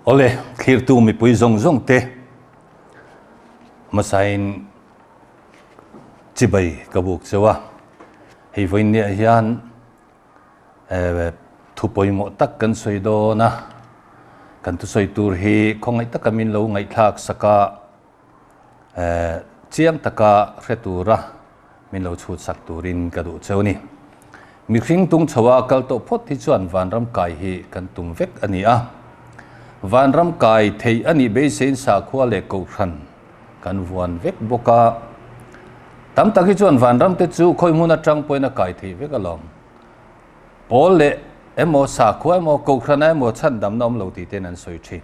ole khir tu mi pui zong zong te masain chibai kabuk chawa hei voin ne hian thu poi mo tak kan soi do na kan tu soi tur hi khongai takamin lo ngai thak saka chiang taka retura min lo chut sak turin ka du chawni mi khring tung chawa kal to phot hi chuan vanram kai hi kan tum vek ani a vanram kai thei ani be sein sa khwa le ko khan kan vuan vek boka tam taki chuan vanram te chu khoi mun atang poina kai thei vek alom pol le emo sa khwa emo ko khan emo chan dam nom lo ti ten an soi thi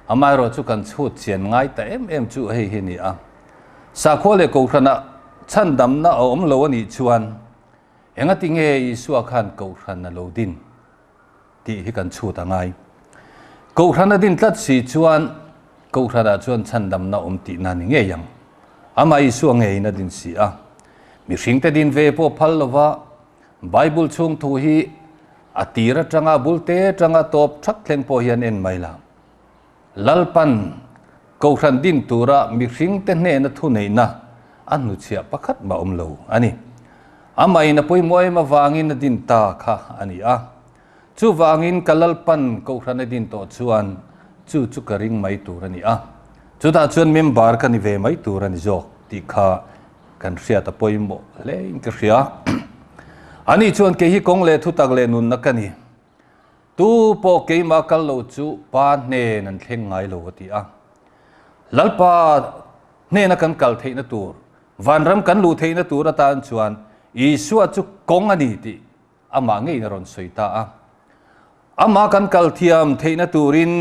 amai ro chu kan chut chian ngai ta em chu hei hi ni a sa khwa le ko khana chan dam na om lo ani chuan enga tinge isu khan ko khan na lo din ti hi kan chu ta ngai ko khan din tlat si chuan ko khana chuan chan dam na om ti na ni nge yang ama isu nge na din si a mi hring te din ve po phal lova bible chung thu hi atira tanga bulte tanga top thak thleng po hian en maila lalpan ko khan din tura mi hring te ne na thu nei na anu chia pakhat ma om lo ani amai na poi moi ma wangin na din ta kha ani a chu wangin kalalpan ko khan din to chuan chu karing mai tur ani a chu ta chuan member kan ve mai tur ani jok ti kha kan ria ta poi mo le in ka ria ani chuan ke hi kong le thu tak le nun na kani tu po ke ma kal lo chu pa ne nan thleng ngai lo ti a lalpa ne na kan kal thei na tur vanram kan lu thei na tur atan chuan isua chu kong ani ti ama ngei na ron soita a ama kan kal thiam thei na turin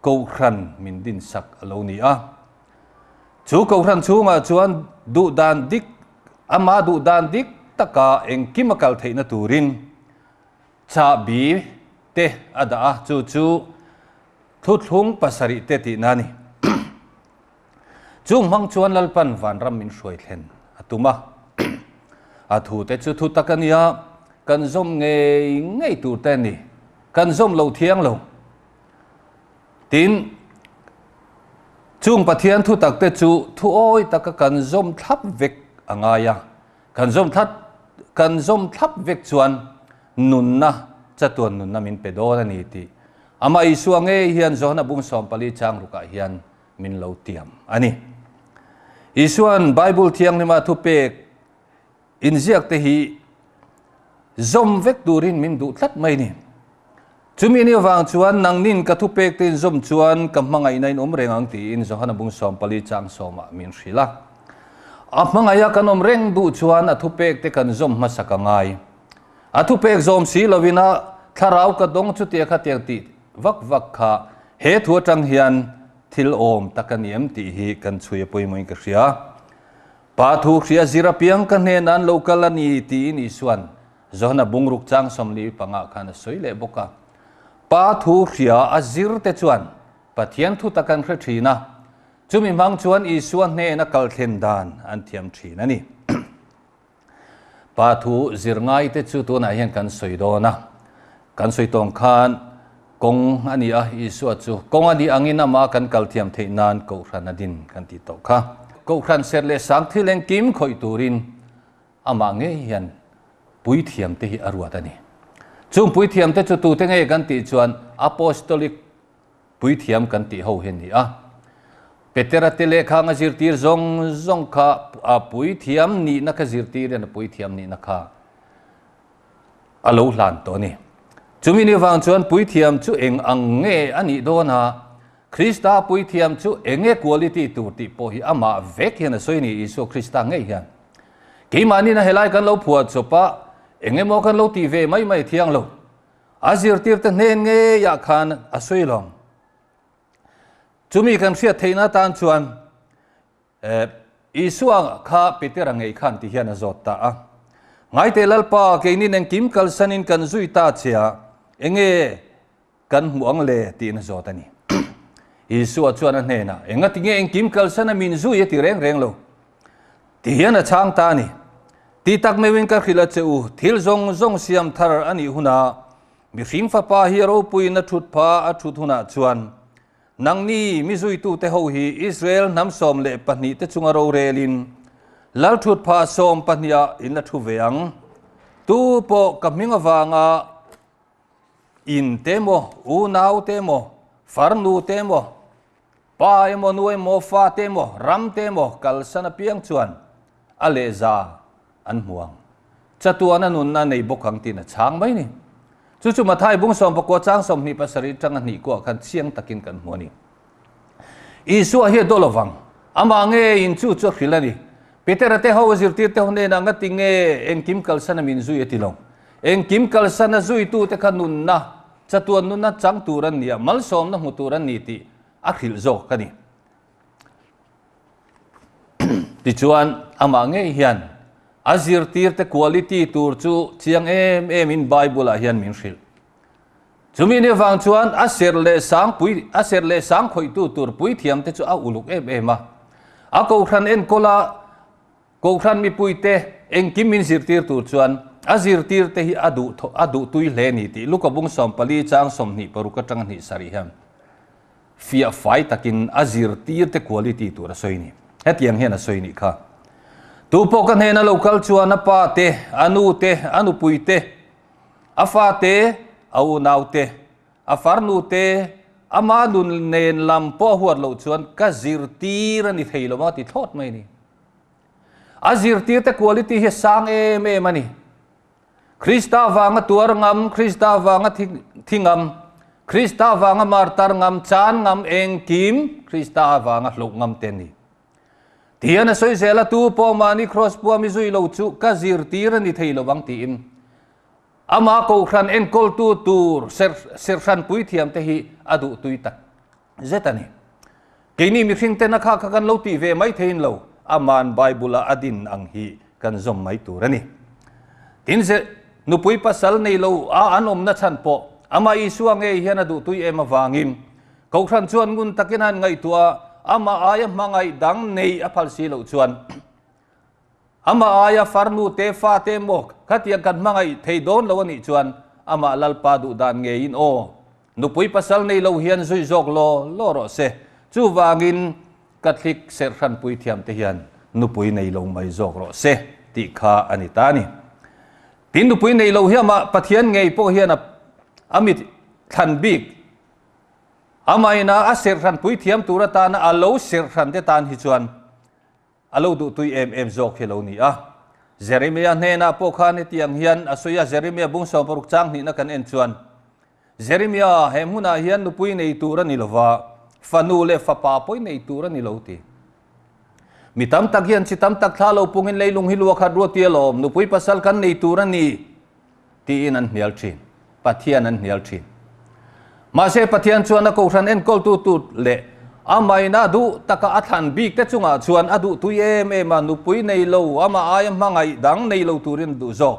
ko khran min din sak alo ni a chu ko khran chunga chuan du dan dik ama du dan dik taka eng kimakal thei na turin cha bi te ada a chu thu thlung pasari te ti nani chung mang chuan lalpan vanram min soi thlen atuma athu te chu thu takania kan zom ngei tur te ni kan zom lo thiang lo tin chung pathian thu tak te chu thu oi taka kan zom thap vek angaya kan zom thap vek chuan nun na chatuan nun na min pedona ni ti ama isuange hian zona bung som pali chang ruka hian min lo tiam ani isuan bible thiang nima thu pek inziak te hi zom vek turin min du tlat mai ni chumi ni wang chuan nang nin ka thu pek tin zom chuan ka mangai nai om reng ang ti in zona bung som pali chang soma min rila amangaya kanom reng du chuan athu pek te kan zom masaka ngai athu pek zom si lovina tharau ka dong chu te kha te ti vak kha he thu tang hian thil om takaniam ti hi kan chui poi moi ka ria pa thu ria zira piang kan ne nan local ani ti ni suan zona bungruk chang somli panga khan soile boka pa thu ria azir te chuan pathian thu takan khre thina chumi mang chuan isuan ne na kal thlen dan an thiam thina ni pa thu zirngai te chu tu na hian kan soidona kan soitong khan kong ani a isua chu kong ani angina ma kan kal thiam theinan ko khran adin kan ti to kha ko khran serle sang thileng kim khoi turin ama nge hian pui thiam te hi arwa tani chung pui thiam te chu tu te nge kan ti chuan apostolic pui thiam kan ti ho hen ni a petera tele khang zirtir zong kha pui thiam ni na kha zirtir na pui thiam ni na kha alo hlan to ni chumi ni wang chuan pui thiam chu eng ang nge ani do na krista pui thiam chu enge quality tu ti po hi ama vek hian soi ni isu krista nge hian ke mani na helai kan lo phuat chopa enge mo kan lo ti ve mai thiang lo azirtir te nen nge ya khan asoi lom chumi kan ria theina tan chuan isua kha petera ngei khan ti hian azot ta a ngai te lalpa ke ni neng kim kal sanin kan zui ta chia enge kan muang le ti na zot ani isua chuan a hne na enga tinge eng kim kal sana min zui ti reng lo ti hian a chang ta ni ti tak mewin ka khila cheu thil zong siam thar ani huna mi hring fa pa hero pui na thut pha a thut huna chuan nang ni mi zui tu te ho hi Israel nam som le pahni te chunga ro relin lal thut pha som pahnia in la thu veang tu po kaminga wanga in temo u nau temo farnu temo pa emo nu emo fa temo ram temo kal sana piang chuan aleza an muang chatuana nun na nei bokhang tin a chang mai ni chu ma thai bung som pakwa chang som ni pasari tang ni ko khan chiang takin kan muani isu a hi dolovang ama nge in chu chu khilani peter ate ho wazir tir te hone na ngati nge en kim kal sana min zui etilong en kim kal sana zui tu te khanun na chatuan nun na chang turan nia mal som na muturan ni ti akhil zo kani ti chuan ama nge hian azir tir te quality tur chu chiang em in bible a hian min hril chumi ne wang chuan aser le sang khoi tu tur pui thiam te chu a uluk em a ko khan en kola ko khan mi pui te eng kim min zir tir tur chuan azir tir te hi adu tui hle ni ti lukabung som pali chang som ni paruka tang ni sari ham fia fai takin azir tir te quality tur a soini hetiang hian a soini kha tu po kan hena local chuan a pa te anu pui te a fa te au nau te a farnu te ama nun nen lam po huat lo chuan ka zir tir ani theilo ma ti thot mai ni a zir tir te quality he sang em ani Krista wanga tuar ngam Krista wanga thingam Krista wanga martar ngam chan ngam eng kim Krista wanga hlok ngam ten ni tiana soi zela tu po mani cross po mi zui lo chu ka zir tir ni theilo bang ti in ama ko khan en kol tu tur ser khan pui thiam te hi adu tui tak zetani keini mi thing te na kha kan lo ti ve mai thein lo aman bible adin ang hi kan zom mai turani tin se nu pui pasal nei lo a anom na chan po ama isuang e hian adu tui ema wangim ko khan chuan ngun takinan ngai tua ama aya mangai dang nei apal si lo chuan ama aya farnu te fa te mok khatia kan mangai thei don lo ani chuan ama lalpa du dan nge in o nu pui pasal nei lo hian zui jok lo ro se chu wangin kathlik ser khan pui thiam te hian nu pui nei lo mai jok ro se ti kha ani ta ni tin nu pui nei lo hiama pathian ngei po hian amit than bik amaina a ser khan pui thiam turata na alo ser khan te tan hi chuan alo du tui em jok helo ni a Jeremiah ne na po khan tiang hian asuya Jeremiah bung so paruk chang ni na kan en chuan Jeremiah hem huna hian nu pui nei tura ni lova fanu le fa pa poi nei tura ni lo ti mi tam tak hian chi tam tak thalo pungin leilung hilwa khat ro ti lom nu pui pasal kan nei tura ni ti in an hnial thin pathian an hnial thin ma se pathian chuan a ko than en kol tu le amai na du taka athan bik te chunga chuan adu tu em ma nu pui nei lo ama ayam mangai dang nei lo turin du zo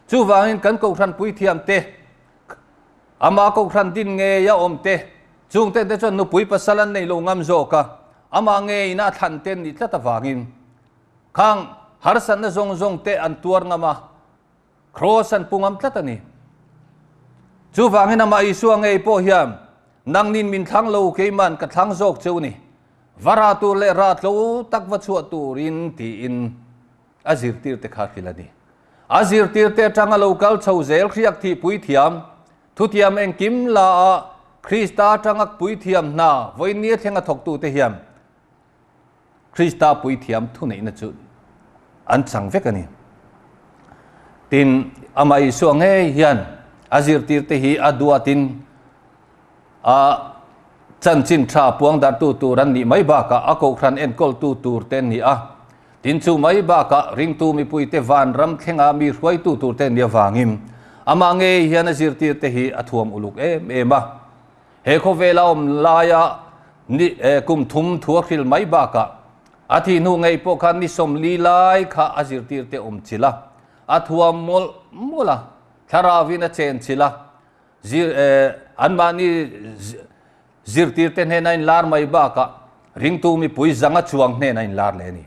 chu wangin kan ko than pui thiam te ama ko than din nge ya om te chung te te chuan nu pui pasalan nei lo ngam zo ka ama nge ina than ten ni tlata wangin khang harsan na zong te an tuar ngama cross an pungam tlata ni chu wangin ama isuang ei po hiam nang nin min thang lo ke man ka thang jok cheu ni vara tu le rat lo tak wa chu turin ti in azir tir te kha khilani azir tir te tanga local chho zel khriak thi pui thiam thu thiam eng kim la Krista tangak pui thiam na voi nia thenga thok tu te hiam Krista pui thiam thu nei na chu an chang vek ani tin amai suang he hian azir tir te hi aduatin chan chin tha puang dar tu ran ni mai ba ka ako khan en kol tu tur ten ni a tin chu mai ba ka ring tu mi pui te van ram thenga mi roi tu tur ten dia wangim ama nge hian azir tir te hi athuam uluk em ba he kho vela om laya ni kum thum thua khil mai ba ka athi nu ngei po khan ni som li lai kha azir tir te om chila athuam mola tharavina chen chila zir anmani zir tir ten he nain lar mai ba ka ring tu mi pui zanga chuang hne nain lar le ni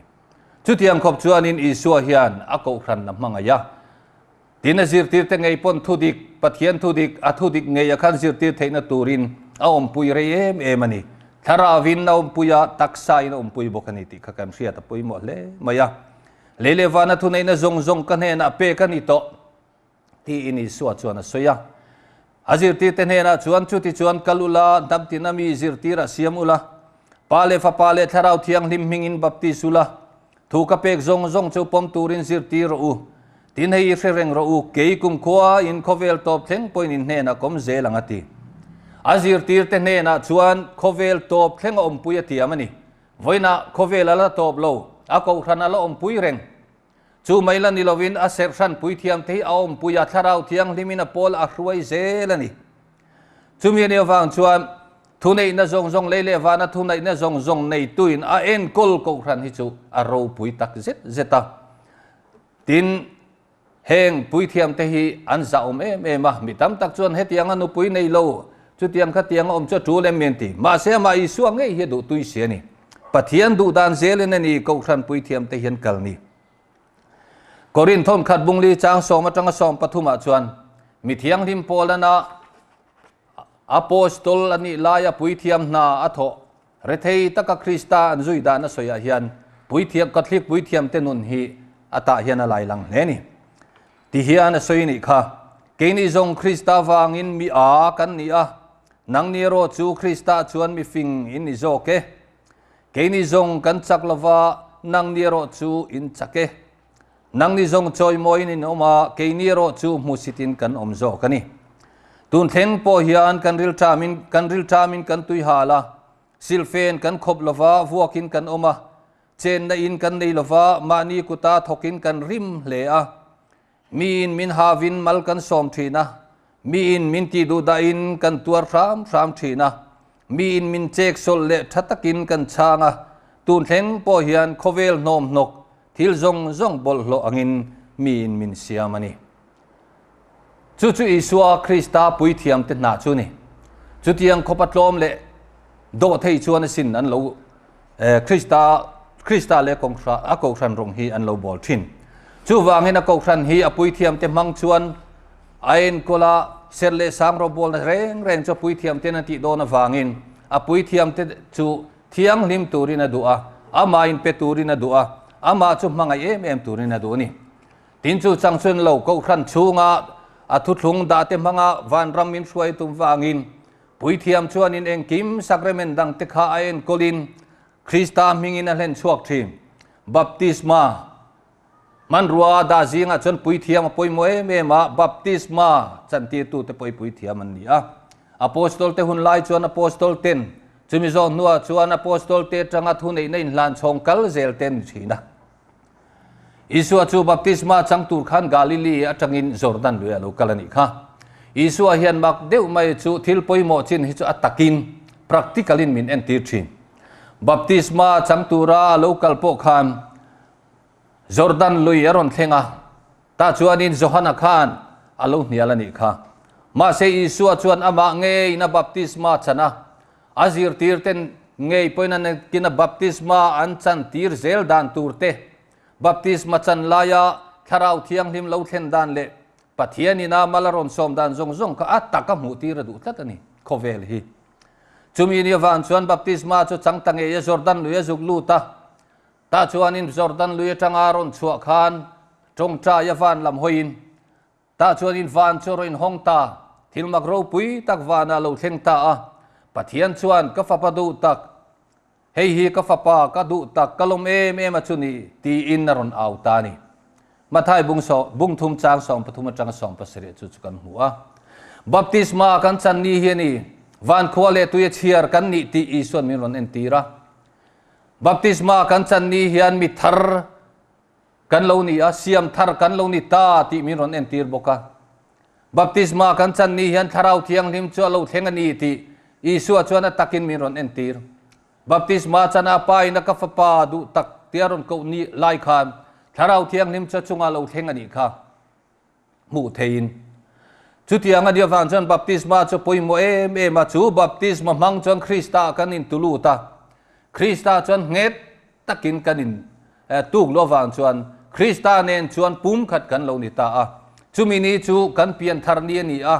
chutiang khop chuanin isua hian ako khan na mangaya tin zir tir te ngei pon thudik pathian thudik athudik ngei akhan zir tir theina turin om pui re em ani thara vin na om puya taksa in om pui bokani ti kha kan ria ta pui mo le maya le wana thu nei na zong kan he na pe kan ito ti ini suwa chuan soya azir ti ten he na chuan chu ti chuan kalula dam ti na mi zir ti ra siam ula pale fa pale tharau thiang lim mingin baptisula thu ka pek zong chu pom turin zir ti ro u tin hei reng ro u ke kum khoa in khovel top theng point in ne na kom zelangati azir tir te ne na chuan khovel top theng om puya ti amani voina khovel ala top lo a ko thana lo om pui reng chu maila ni lovin a ser san pui thiam te a om puya tharau thiang limina pol a hruai zelani chu mi ne wang chuan thu nei na zong le wa na thu nei na zong nei tuin a en kol ko ran hi chu a ro pui tak zeta tin heng pui thiam te hi an za om em ma mi tam tak chuan hetiang anu pui nei lo chu tiang kha tiang om chu tu lem men ti ma se ma i suang ngei he du tui se ni pathian du dan zelen ni ko ran pui thiam te hian kal ni korin thon khat bungli chang som atanga som pathuma chuan mi thiang lim polana apostol ani laya pui thiam na atho rethei taka krista an zui da na soya hian pui thiam kathlik pui thiam te nun hi ata hian alai lang hle ni ti hian soi ni kha keini zong krista wangin mi a kan ni a nang ni ro chu krista chuan mi fing in ni zo ke keini zong kan chaklawa nang ni ro chu in chake nang ni zong choi moi ni noma keini ro chu musitin kan om zo kani tun theng po hian kan ril tamin kan tui hala silfen kan khop lova vuakin kan oma chen na in kan nei lova mani kuta thokin kan rim hle a min havin mal kan som thina min ti du da in kan tuar ram thina min chek sol le thatakin kan changa tun theng po hian khovel nom nok thil zong bol lo angin min siamani chu isua krista pui thiam te na chu ni chu tiang khopatlom le do thei chuan sin an lo krista le kongkra a ko ran rong hi an lo bol thin chu wangin a ko ran hi a pui thiam te mang chuan ain kola serle sang ro bol reng cho pui thiam te na ti do na wangin a pui thiam te chu thiang lim turina du'a ama in pe turina du'a ama chu mangai em turina du ni tin chu changchun lo ko ran chunga a thu thlung da te manga van ram min suai tum wangin pui thiam chuan in eng kim sacrament dang te kha ain kolin krista mingin a hlen chuak thim baptisma man ruwa da zinga chon pui thiam poi moe me ma baptisma chanti tu te pui thiam an ni a apostol te hun lai chuan apostol ten chumi zo nuwa chuan apostol te tanga thu nei nei hlan chong kal zel ten thina isua chu baptisma chang tur khan Galilee atangin Jordan luya lo kalani kha isua hian mak deu mai chu thil poimo chin hi chu atakin practicalin min en tir thin baptisma chang tura local po khan Jordan lui aron thenga ta chuanin Johana khan alo hnialani kha ma se isua chuan ama nge na baptisma chana azir tir ten ngei poina kina baptisma an chan tir zel dan turte baptisma chan laya tharau thiang hlim lo thlen dan le pathian ina malaron som dan zong ka ataka mu tir du tlatani khovel hi chumi ni van chuan baptisma chu changtange ya Jordan luya zuglu ta chuan in Jordan luya tangaron chua khan tongtra ya van lam hoin ta chuan in van choroin hongta thilmak ro pui tak vana lo thlengta a pathian chuan ka fapadu tak hei hi ka fapa ka du tak kalom em achuni ti in naron auta ni mathai bung thum chang som pathuma chang som pasere chu kan huwa baptisma kan chan ni hi ni van khwale tu ye chiar kan ni ti ison min ron entira baptisma kan chan ni hian mi thar kan lo ni a siam thar kan lo ni ta ti min ron entir boka baptisma kan chan ni hian tharau thiang lim chu lo thengani ti isua chuan takin min ron entir baptisma chana pai na ka fapa du tak tiaron ko ni lai khan tharau thiang nim cha chunga lo thengani kha mu thein chu tiang a diawan chan baptisma chu poimo ma chu baptisma mang chon krista kanin tuluta krista chon nget takin kanin tuk lo wang chuan krista nen chuan pum khat kan lo ni ta a chumi ni chu kan pian thar ni a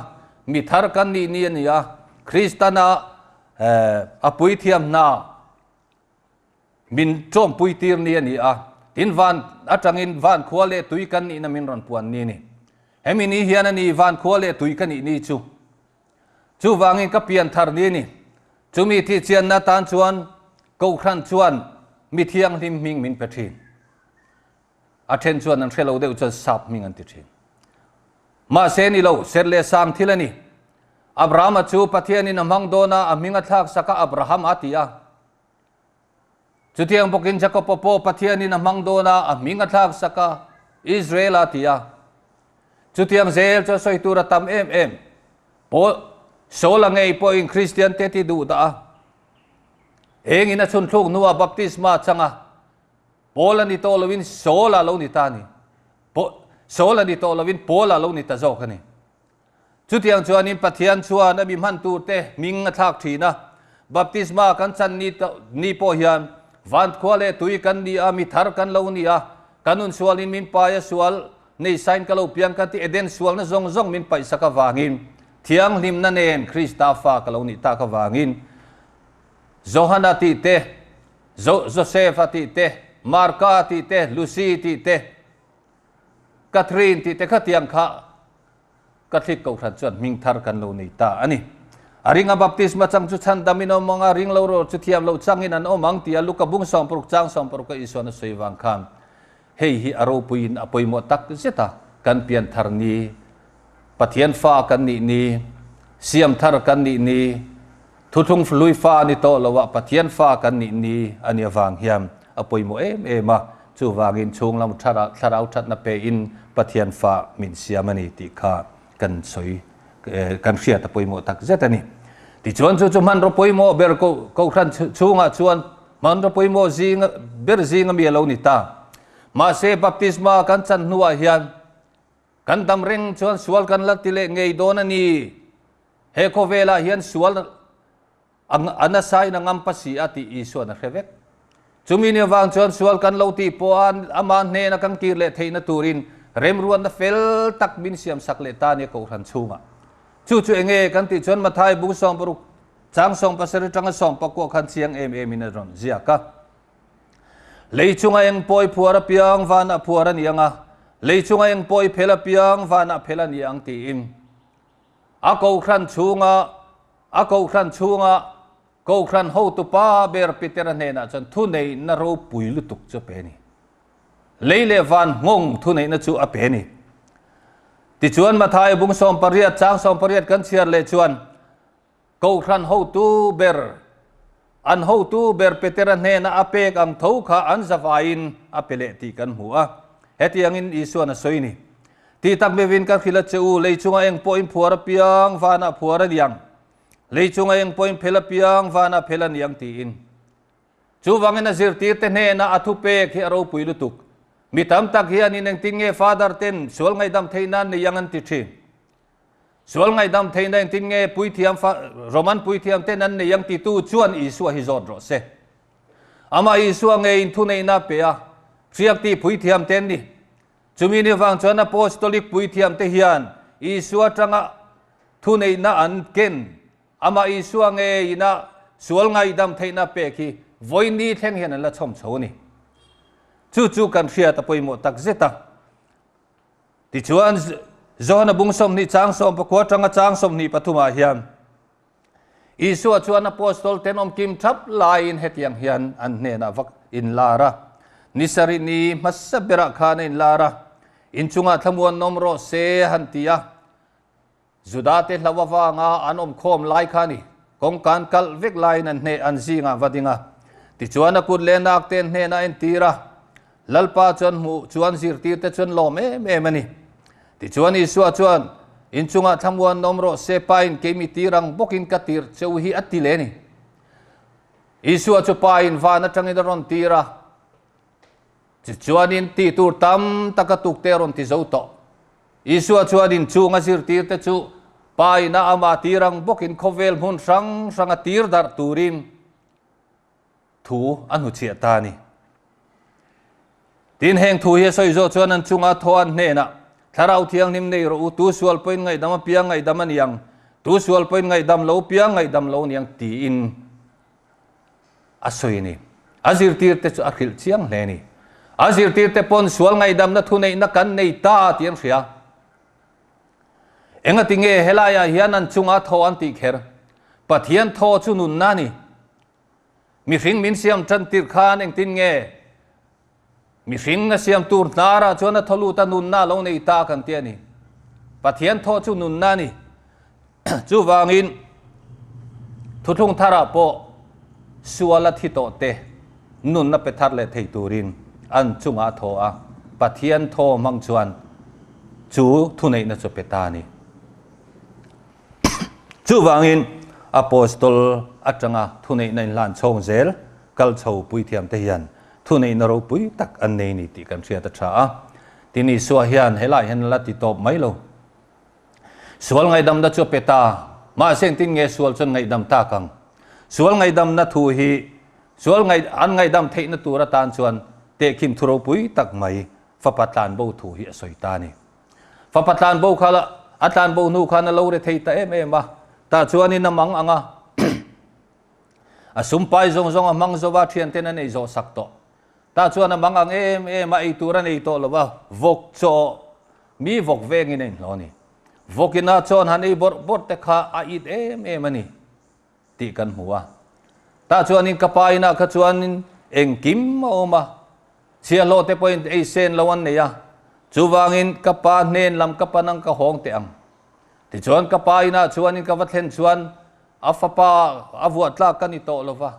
mi thar kan ni a Kristana apui thiam na min trom pui tir ni ani a tin van atangin van khwale tui kan ni na min ron puan ni ni hemi ni hian ani van khwale tui kan ni chu wangin ka pian thar ni ni chumi thi chian na tan chuan ko khan chuan mi thiang lim ming min pethin athen chuan an thelo deuh chuan sap ming an ti thin ma se ni lo serle sang thilani Abraham chu pathian in amang dona aminga thak saka Abraham atia chutiang bokin Jacob po pathian in amang dona aminga thak saka Israel atia chutiang zel cho soitura tam em po sola ngei po in Christian te ti du da eng ina chun thuk nuwa baptisma changa pola ni to lovin sola lo ni tani po sola ni to lovin pola lo ni ta zo khani chutiang chuan in pathian chuan abi man tu te ming thak thina baptisma kan chan ni po hian van khwale tui kan ni ami thar kan lo ni a kanun sual in min pa ya sual nei sign ka lo piang ka ti eden sual na zong zong min pai saka wangin thiang lim na nen Krista fa ka lo ni ta ka wangin Johanna ti te Joseph ti te Marka ti te Lucy ti te Catherine ti te khatiang kha kathik ko khan chuan ming thar kan lo nei ta ani aringa baptisma chang chu chan damino monga ring lo ro chu thiam lo changin an omang ti aluka bung som pruk chang som pruk ka isona soiwang khan hei hi aro puin apoi mo tak zeta kan pian thar ni pathian fa kan ni siam thar kan ni thuthung flui fa ni to lawa pathian fa kan ni ani awang hiam apoi mo ma chu wangin chung lam tharau that na pe in pathian fa min siamani ti kha kan soi kan khia ta poimo tak zetani ti chuan chu man ro poimo ber ko khan chunga chuan man ro poimo zing ber zing mi lo ni ta ma se baptisma kan chan nuwa hian kan dam reng chuan sual kan lak tile ngei don ani he ko vela hian sual anasai na ngam pasi ati isu na khevek chumi ni wang chuan sual kan lo ti poan ama ne na kan kirle theina turin rem ruan na fel tak min siam sakle ta ne ko ran chunga chu enge kan ti chon mathai bu song paru chang song pasari tanga song pakko khan chiang em in ron ziaka leichunga eng poi phuara piang vana phuara nianga leichunga eng poi phela piang vana phela niang ti in a ko khan chunga ko khan ho tu pa ber pitera ne na chon thu nei na ro puilu tuk cho pe ni leile van ngong thu nei na chu a pe ni ti chuan mathai bung som pariat chang som pariat kan chiar le chuan ko khan ho tu ber petera ne na apek ang tho kha an zawain apele ti kan hua heti angin isu na soini ti tak mevin ka khila cheu leichunga eng poin phuara piang vana phuara diang leichunga eng poin phela piang vana phela niang ti in chu wangin a zir tir te ne na athu pe khi aro puilu tuk mi tam tak hian in eng tin nge father ten sual ngai dam theinan ni yangan ti thi sual ngai dam theinan tin nge pui thiam roman pui thiam ten an ni yang ti tu chuan isu hi zot ro se ama isu nge in thu nei na pe a riak ti pui thiam ten ni chumi ni wang chuan apostolic pui thiam te hian isu atanga thu nei na an ken ama isu nge ina sual ngai dam theina pe khi voini theng hian la chom chho ni chu kan khia ta poimo tak zeta ti chuan zona bungsom ni changsom pakwa tanga changsom ni pathuma hian isu chuan apostol tenom kim thap lain hetiang hian an ne na vak in lara nisari ni masabera khana in lara inchunga thamuan nomro se hantia zudate hlawawa nga anom khom lai khani kongkan kal vek lain an ne an zinga vadinga ti chuan akut lenak ten ne na en tira lalpa chuan mu chuan zir tir te chuan lom mani ti chuan isu chuan inchunga thamuan nomro se pain kemi tirang bokin katir cheu hi atile ni isu chu pain van atangin ron tira chuan in ti tur tam takatuk te ron ti zoto isu chuan in chunga zir tir te chu pain na ama tirang bokin khovel mun sang tir dar turin thu anu chia ta ni tin heng thu hi soi zo chuan an chunga thoan hne na tharau thiang nim nei ro tu sual poin ngai dama piang ngai daman yang tu sual point ngai dam lo piang ngai dam lo niang ti in asoi ni azir tir te chu akhil chiang hle ni azir tir te pon sual ngai dam na thu nei na kan nei ta tiang ria enga tinge helaya hian an chunga tho an ti kher pathian tho chu nun na ni mi hring min siam chan tir khan eng tin nge mi hring na siam tur nara chona tholu ta nun na lo nei ta kan tia ni pathian tho chu nun na ni chu wangin thuthung thara po suala thi to te nun na pe thar le thei turin an chunga tho a pathian tho mang chuan chu thu nei na chu pe ta ni chu wangin apostol atanga thu nei nei lan chong zel kal chho pui thiam te hian thu nei na ro pui tak an nei ni ti kan ria ta tha a tini suwa hian helai hen la ti top mai lo sual ngai dam da chu peta ma seng tin nge sual chon ngai dam ta kang sual ngai dam na thu hi sual ngai an ngai dam thei na tura tan chuan te kim thuro pui tak mai fa patlan bo thu hi soi ta ni fa patlan bo khala atlan bo nu khana lo re thei ta em ma ta chuan in namang anga asum pai zong zong amang zowa thian ten nei zo sak to ta chuan amang ang em ma ei tura nei to lo ba vok cho mi vok veng in lo ni vokina chon han ei bor te kha a it em ani ti kan huwa ta chuan in kapai na kha chuan in eng kim ma chia lo te point ei sen lawan ne ya chu wangin kapa nen lam kapa nang ka hong te ang ti chuan kapai na chuan in ka wathlen chuan afapa avuatla kan i to lova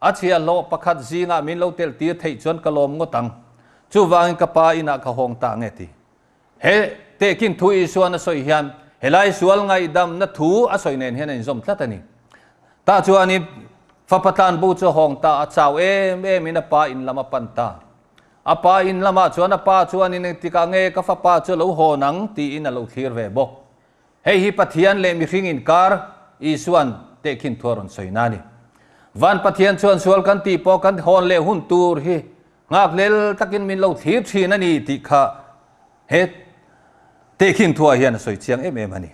a chia lo pakhat zinga min lo tel tir thei chuan kalom ngotang chu wangin kapa ina ka hong ta nge ti he te kin thu i suan a soi hian helai sual ngai dam na thu a soi nen hian in zom tlatani ta chuan in fa patan bu chu hong ta a chaw em in a pa in lama pan ta a pa in lama chuan a pa chuan in ti ka nge ka fa pa chu lo ho nang ti in a lo thlir ve bok hei hi pathian le mi hring in kar i suan te kin thoron soi na ni van pathian chuan sual kan ti po kan hon le hun tur hi ngak lel takin min lo thlir thin ani ti kha he te kin thua hian soi chiang em ani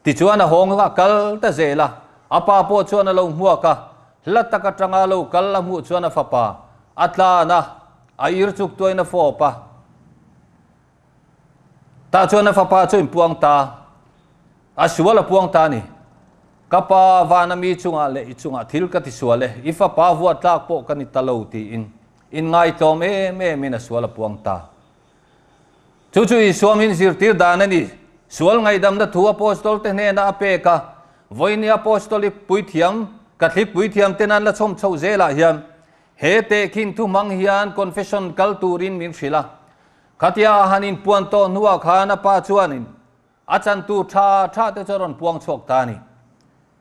ti chuan a hong la kal ta zela apa po chuan a lo hmuak ka latta ka tanga lo kal la mu chuan a fa pa atla na a ir chuk toina fo pa ta chuan a fa pa chuin puang ta a suala puang ta ni kapa vanami chunga le ichunga thil ka ti suale ifa pa vu atlak po kan italo ti in ngai tom min a suala puang ta chu i suamin zirtir danani sual ngai dam da thu apostol te ne na ape ka voini apostoli puithiam ka thli puithiam tenan la chom chho zela hiam he te kin thu mang hian confession kal turin min frila khatia hanin puan to nuwa khana pa chuanin achan tu tha te choron puang chok ta ni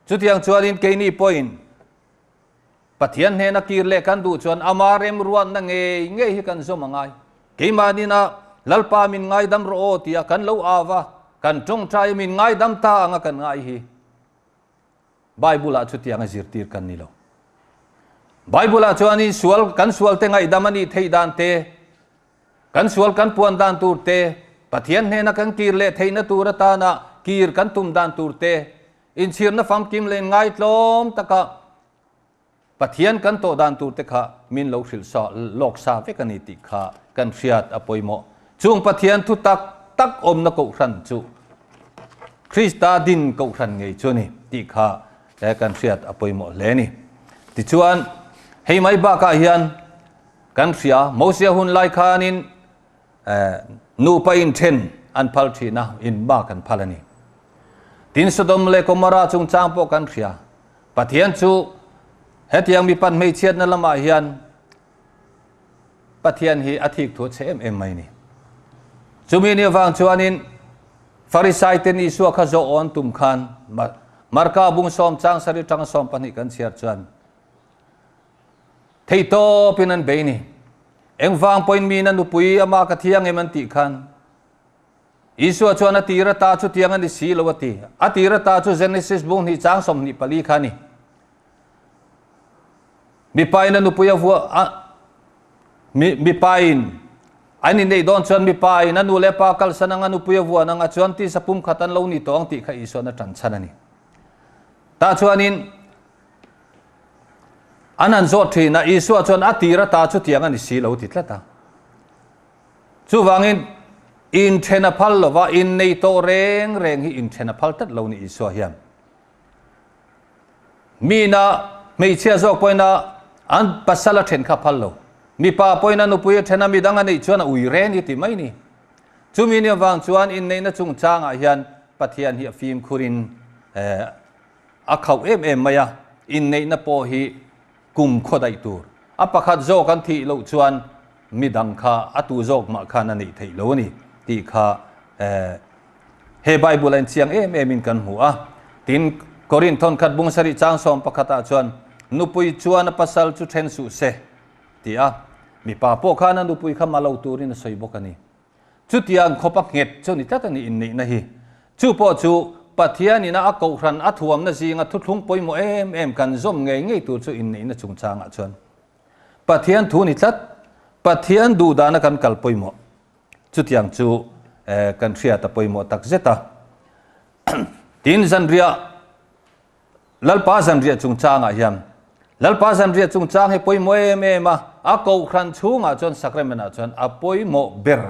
chutiang chuanin keini point pathian he na kirle kan du chuan amarem ruan na nge hi kan zo mangai keimani na lalpa min ngai dam ro tia kan lo awa kan tong trai min ngai dam ta anga kan ngai hi bible a chutiang a zirtir kan ni lo bible a chuani sual te ngai damani theidan te kan sual kan puan dan tur te pathian he na kan kirle theina tur ta na kir kan tum dan tur te in chir na fam kim len ngai tlom taka pathian kan to dan tur te kha min lo hril sa lok sa ve kan ti kha kan hriat apoimo chung pathian thu tak om na ko hran chu Krista din ko hran ngei chu ni ti kha le kan hriat apoimo le ni ti chuan hei mai ba ka hian kan hria mosia hun lai khanin nu pa in then an phal thina in ba kan phalani tin Sodom le Gomora chung chang po kan hria pathian chu hetiang mi pan mei chiat na lama hian pathian hi athik thu chem mai ni chumi ni wang chuanin Farisai ten isu kha zo on tum khan marka bung som chang sari tang som pani kan chiar chuan theito pinan beini engwang point mi na nupui ama ka thiang emanti khan isu chuan atira ta chu tiang ani si lowati atira ta chu Genesis bung ni chang som ni pali khani mi pain na nupuya vu mi pain anh in đây don chuan mi pa in anu le pa kal sanang anu puya vua nang a chuan ti sapum khatan lo ni tong ti kha iso na tran chan ani ta chuan in anan zo thi na isu chuan atira ta chu tiang ani si lo ti tlata chu wangin in thena phal lova in nei to reng reng hi in thena phal tat lo ni isu hiam mi na mei chia zo poina an pasala then kha phal lo mi pa poina nu puya thena mi dang ani chuan ui ren ni ti mai ni chu mi ni wang chuan in nei na chung chang a hian pathian hi phim khurin a khau em maya in nei na po hi kum khodai tur a pakhat zo kan thi lo chuan mi dang kha atu zok ma khan ani thei lo ni ti kha he bible an chiang em in kan hu a tin korin thon khat bung sari chang som pakhata chuan nupui chuan pasal chu then su se ti a mi pa po khana nupui kha malo turin soi bokani chu tiang khopak nget chu ni tatani in nei na hi chu po chu pathian ina a ko ran a thuam na zinga thu thlung poimo em kan zom ngei ngei tu chu in nei na chung chang a chuan pathian thu ni tlat pathian du dana kan kal poimo chu tiang chu kan thria ta poimo tak zeta tin zanria lalpa zanria chung chang a hiam lalpa zanria chung chang he poimo em a ko ran chunga chuan sacrament a chuan a poimo ber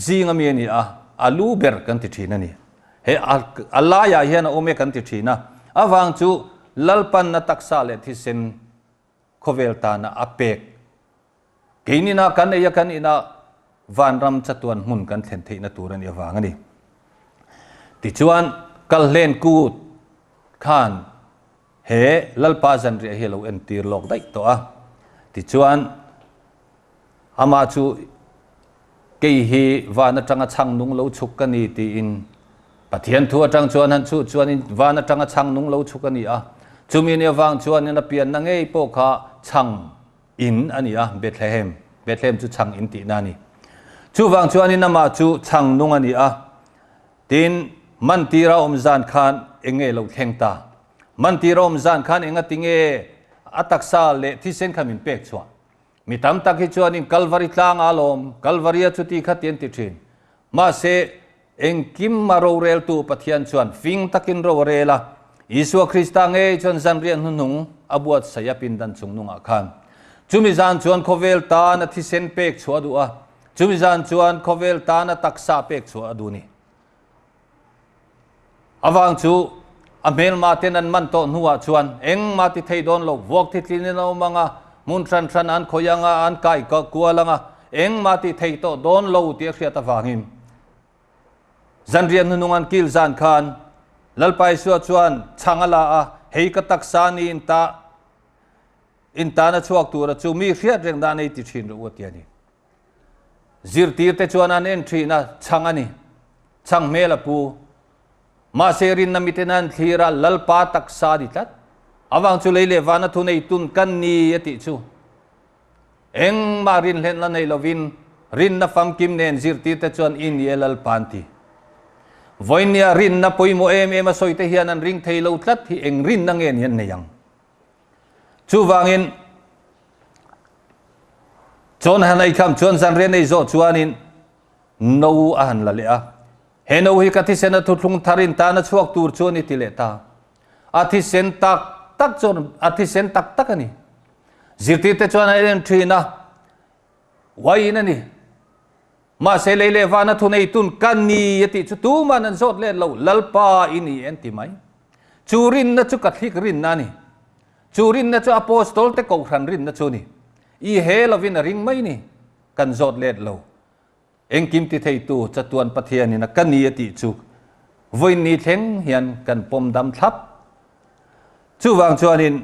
zinga mi ni a alu ber kan ti thina ni he Allah ya hian ome kan ti thina awang chu lalpan na taksa le thi sen khovel ta na apek keini na kan ya kan ina vanram chatuan mun kan thlen thei na turan ya wang ani ti chuan kal len ku khan he lalpa jan ri he lo en tir lok dai to a ti chuan ama chu kei hi wana tanga chang nung lo chuk ka ni ti in pathian thu atang chuan han chu chuan in wana tanga chang nung lo chuk ka ni a chumi ne wang chuan na pian na ngei po kha chang in ani a Bethlehem chu chang in ti na ni chu wang chuan in ama chu chang nung ani a tin man tira zan khan enge lo thleng ta man tira zan khan enga tinge ataksa le thisen khamin pek chwa mi tam tak hi chuan in calvary tlang alom calvary chu ti khatien ti thin ma se engkim maro rel tu pathian chuan fing takin ro rela Isu Krista nge chuan zanrian hunung abuat saya pindan chung nunga khan chumi zan chuan khovel ta na thisen pek chua du a chumi zan chuan khovel ta na taksa pek chua du ni awang chu amel ma ten an man to nuwa chuan eng ma ti thei don lo wok thi tlin no manga mun tran an khoyanga an kai ka kualanga eng ma ti thei to don lo ti khria ta wangin zanrian hunung an kil zan khan lalpai suwa chuan changala a hei ka taksa ni in ta na chuak tura chu mi khriat reng da nei ti thin ro tiani zir tir te chuan an entry na changani chang mela pu ma serin na mitenan thira lalpa taksa di tat awang chu leile wana thu nei tun kan ni ati chu eng ma rin len la nei lovin rin na fam kim nen zir tir te chuan in ye lalpanti voinia rin na poimo em soite hian an ring thei lo tlat hi eng rin na ngen hian neyang chu wangin chon hanai kham chon san re nei zo chuanin no a han la le a he no hi ka thi sen thu thlung tharin ta na chuak tur choni ti le ta a thi sen tak chon a thi sen tak ani zirti te chuan a en thina wai na ni ma se le wa na thu nei tun kan ni yati chu tu man an zot le lo lalpa ini en ti mai churin na chu ka thik rin na ni churin na chu apostol te ko khan rin na chu ni I he lovin ring mai ni kan zot let lo eng kim ti thei tu chatuan pathian ni na kan ni ati chu voin ni thleng hian kan pom dam thlap chu wang chuanin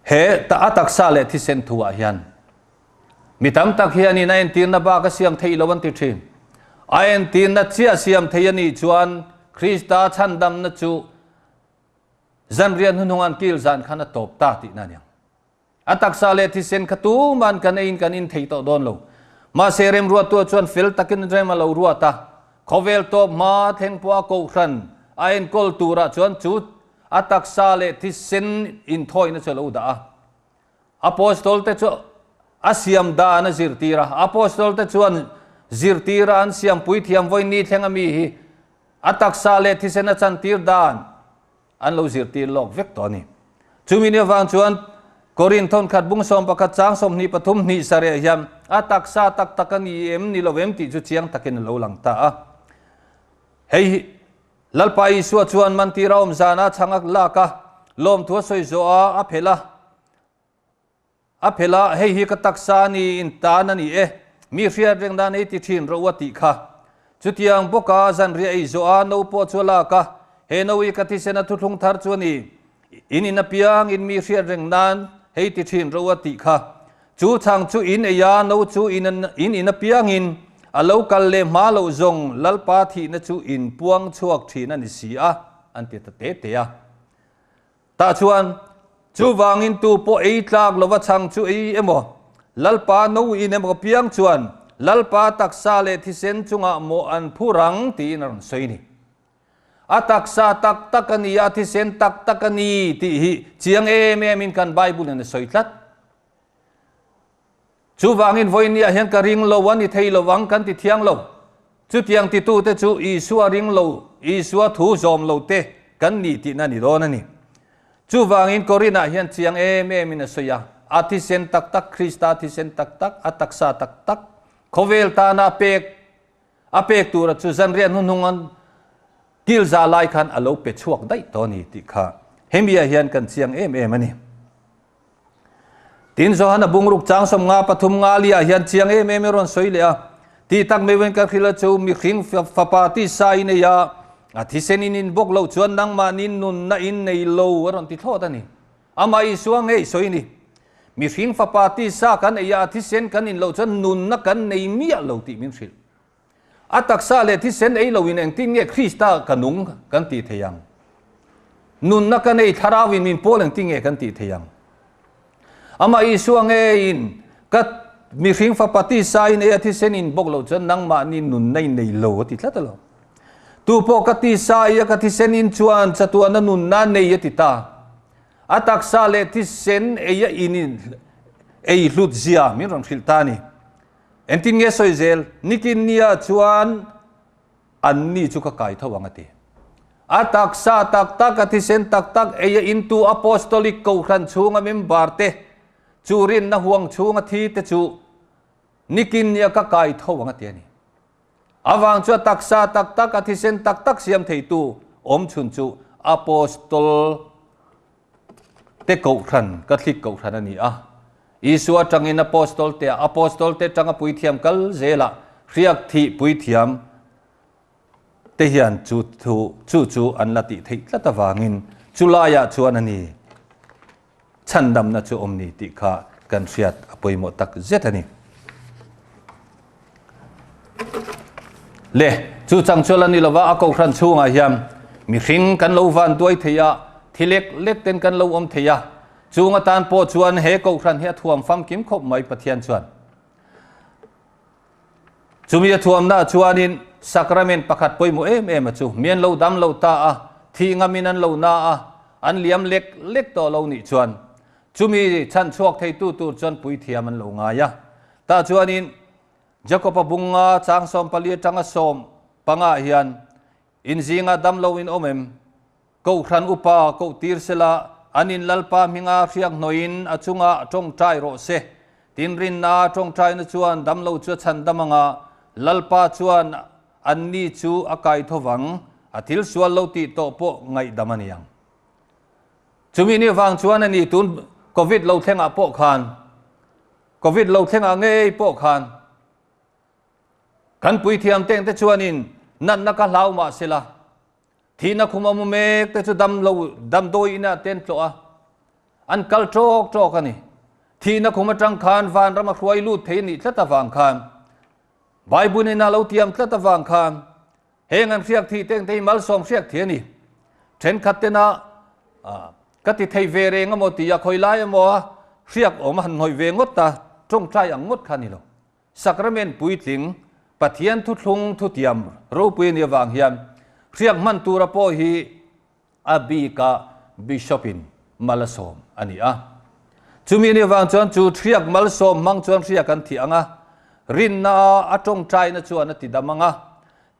he ta atak sa le thi sen thuwa hian mi tam tak hian in en tin na ba ka siam thei lowan ti thin a en tin na chia siam thei ani chuan Krista chandam na chu zanrian hunungan kil zan khana top ta ti na nya atak sa le thi sen khatu man kan in thei to don lo ma serem ruwa tu chuan fil takin rem lo ruwa ta khovel top ma theng pua ko khan a en kol tura chuan chu atak sa le thi sen in thoi na chalo da apostol te chu asiam da na zirtira apostol te chuan zirtira an siam pui thiam voi ni thlenga mi hi atak sa le thi sena chan tir dan an lo zirtir lok vek to ni chumi ne wang chuan korin thon khat bung som pakhat chang som ni pathum ni sare hiam atak sa tak takani em ni lovem ti chu chiang takin lo lang ta a hei lalpai suwa chuan man ti raum zana changak la ka lom thua soi zo a phela hei hi ka taksa ni in ta na ni e mi ria reng dan e ti thin ro wati kha chutiang boka zan ri ei zo a no po chola ka he no i ka ti sena thu thung thar chu ni in piang in mi ria reng nan hei ti thin ro wati kha chu chang chu in e ya no chu in piang in alo kal le ma lo zong lalpa thi na chu in puang chuak thina ni si a an ti ta te a ta chuan chu wangin tu po ei tlak lova chang chu ei emo lalpa no in emo piang chuan lalpa taksa le thi sen chunga mo an phurang ti ran soini ataksa tak takani a thi sen tak takani ti hi chiang em kan bible na soitlat chu wangin voin ya hian ka ring lo wan i thei lo wang kan ti thiang lo chu tiang ti tu te chu isua ring lo isua thu zom lo te kan ni ti na ni ro na ni chu wangin korina hian chiang em in soya ati sen tak tak krista ti sen tak tak ataksa tak tak khovel ta na apek tu ra chu zan rian hunungan kil za lai khan alo pe chuak dai to ni ti kha hemia hian kan chiang em ani tin zo hana bungruk chang som nga pathum nga lia hian chiang em ron soi le a ti tak me wen ka khila chu mi khing fa pa ti sai ne ya a thi senin in bok lo chuan nang ma nin nun na in nei lo ron ti tho ta ni ama i suang ei soi ni mi khing fa pa ti sa kan ya thi sen kan in lo chuan nun na kan nei mi lo ti min sil atak sa le thi sen ei lo in eng tin nge krista kanung kan ti theyang nun na kan ei tharawin min pol eng tin nge kan ti theyang ama i suang e in kat mi khing fa pati sai ne thi sen in bok lo chuan nang ma ni nun nei nei lo ti thla ta lo tu po ka ti sai ka thi sen in chuan chatuan na nun na nei ti ta atak sa le thi sen e ya in ei lut zia mi ron khil ta ni entin nge soizel nikin nia chuan an ni chu ka kai thawanga ti atak sa tak tak ka thi sen tak tak e ya in tu apostolic ko khan chunga member te churin na huang chunga thi te chu nikin nia ka kai thawanga ti ani awang chu taksa tak tak ka thi sen tak tak siam thei tu om chun chu apostol te ko khan ka thlik ko khan ani a isua tangin apostol te tanga pui thiam kal zela riak thi pui thiam te hian chu an lati thei tlata wangin chulaya chuan ani chandam na chu omni ti kha kan riat apoimo tak zetani le chu chang cholani lova akau khran chunga hiam mi hring kan lo van tuai theya thilek lek ten kan lo om theya chunga tan po chuan he ko khran he thuam fam kim khop mai pathian chuan chumi thuam na chuanin sakrament pakhat poimo em chu mien lo dam lo ta a thi ngamin an lo na a an liam lek to lo ni chuan chumi chan chuak thei tu chuan pui thiam an lo nga ya ta chuanin jacob bunga chang som pali tanga som panga hian in zinga dam lo in omem ko khran upa ko tir sela anin lalpa minga riak noin achunga tong trai ro se tinrin na tong trai na chuan dam lo chu chan damanga lalpa chuan anni chu akai thowang athil sual lo ti to po ngai damaniang chumi ni wang chuan ani tun covid lo thenga po khan covid lo thenga ngei po khan kan pui thiam teng te chuanin nan na ka hlau ma sela thina khuma mu mek te chu dam doi ina ten tlo a an kal trok ani thina khuma tang khan van rama khwai lu theini thlata wang khan bible na lo tiam thlata wang khan hengan riak thi teng te mal som riak thiani then khatena kati thei ve re ngamo ti ya khoi lai mo riak om han hoi ve ngot ta trong trai ang ngot khani lo sacrament pui tling pathian thu thlung thu tiam ro pui ni wang hiam riak man tu ra po hi abika bishopin malasom ani a chumi ni wang chuan chu thriak mal som mang chuan thriak kan thi anga rin na atong trai na chuan ti damanga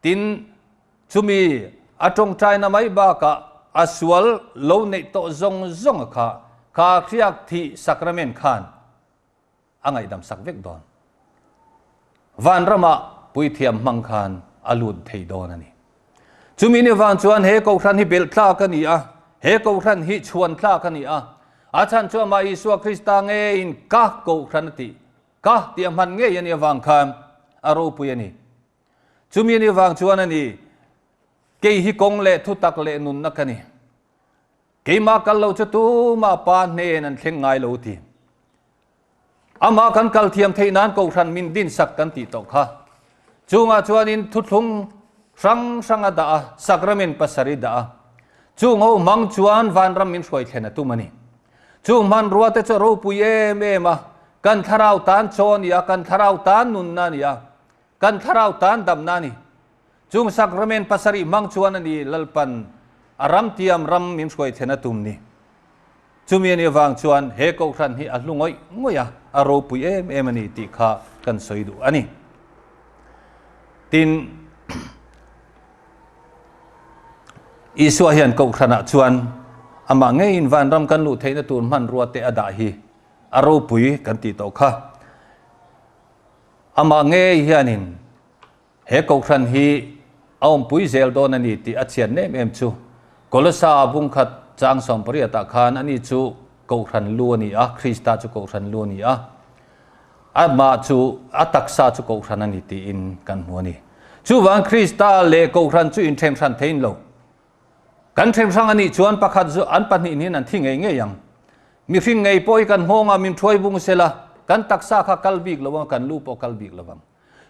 tin chumi atong trai na mai ba ka aswal lo nei to zong zong kha thriak thi sacrament khan angai dam sak vek don van rama pui thiam mang khan alun thei don ani chumi ni wang chuan he ko thran hi bel thla ka ni a he ko thran hi chuan thla ka ni a achan chu ma Isu Krista nge in ka ko thran ti ka ti man nge yani wang kham aro pu yani chumi ni wang chuan ani ke hi kong le thu tak le nun na kani ke ma kal lo chu tu ma pa ne nan thleng ngai lo ti ama kan kal thiam thei nan ko thran min din sak kan ti to kha chunga chuan in thu thlung sang sanga da sacrament pasari da chungo mang chuan van ram min khoi thena tu mani chung man ruate cho ro pu ye me ma kan tharau tan chon ya kan tharau tan nun na ni ya kan tharau tan dam na ni chung sacrament pasari mang chuan ani lalpan aram tiam ram min khoi thena tum ni chumi ni wang chuan he ko thran hi a hlungoi ngoya aro pu ye me mani ti kha kan soidu ani tin Isu hian ko thana chuan ama nge in van ram kan lu theina tur man ruate ada hi aro pui kan ti to kha ama nge hianin he ko thran hi aum pui zel don ani ti achian ne em chu kolosa bung khat chang som pariata khan ani chu ko thran lu ani a Krista chu ko thran lu ani a ama chu ataksa chu ko thran ani ti in kan huani chu wang Krista le ko thran chu in them thran thein lo kan them sang ani chuan pakhat zu an pani ni nan thi nge yang mi hring ngei poi kan honga min thoi bung sela kan taksa kha kalbik lawang kan lu po kalbik lawang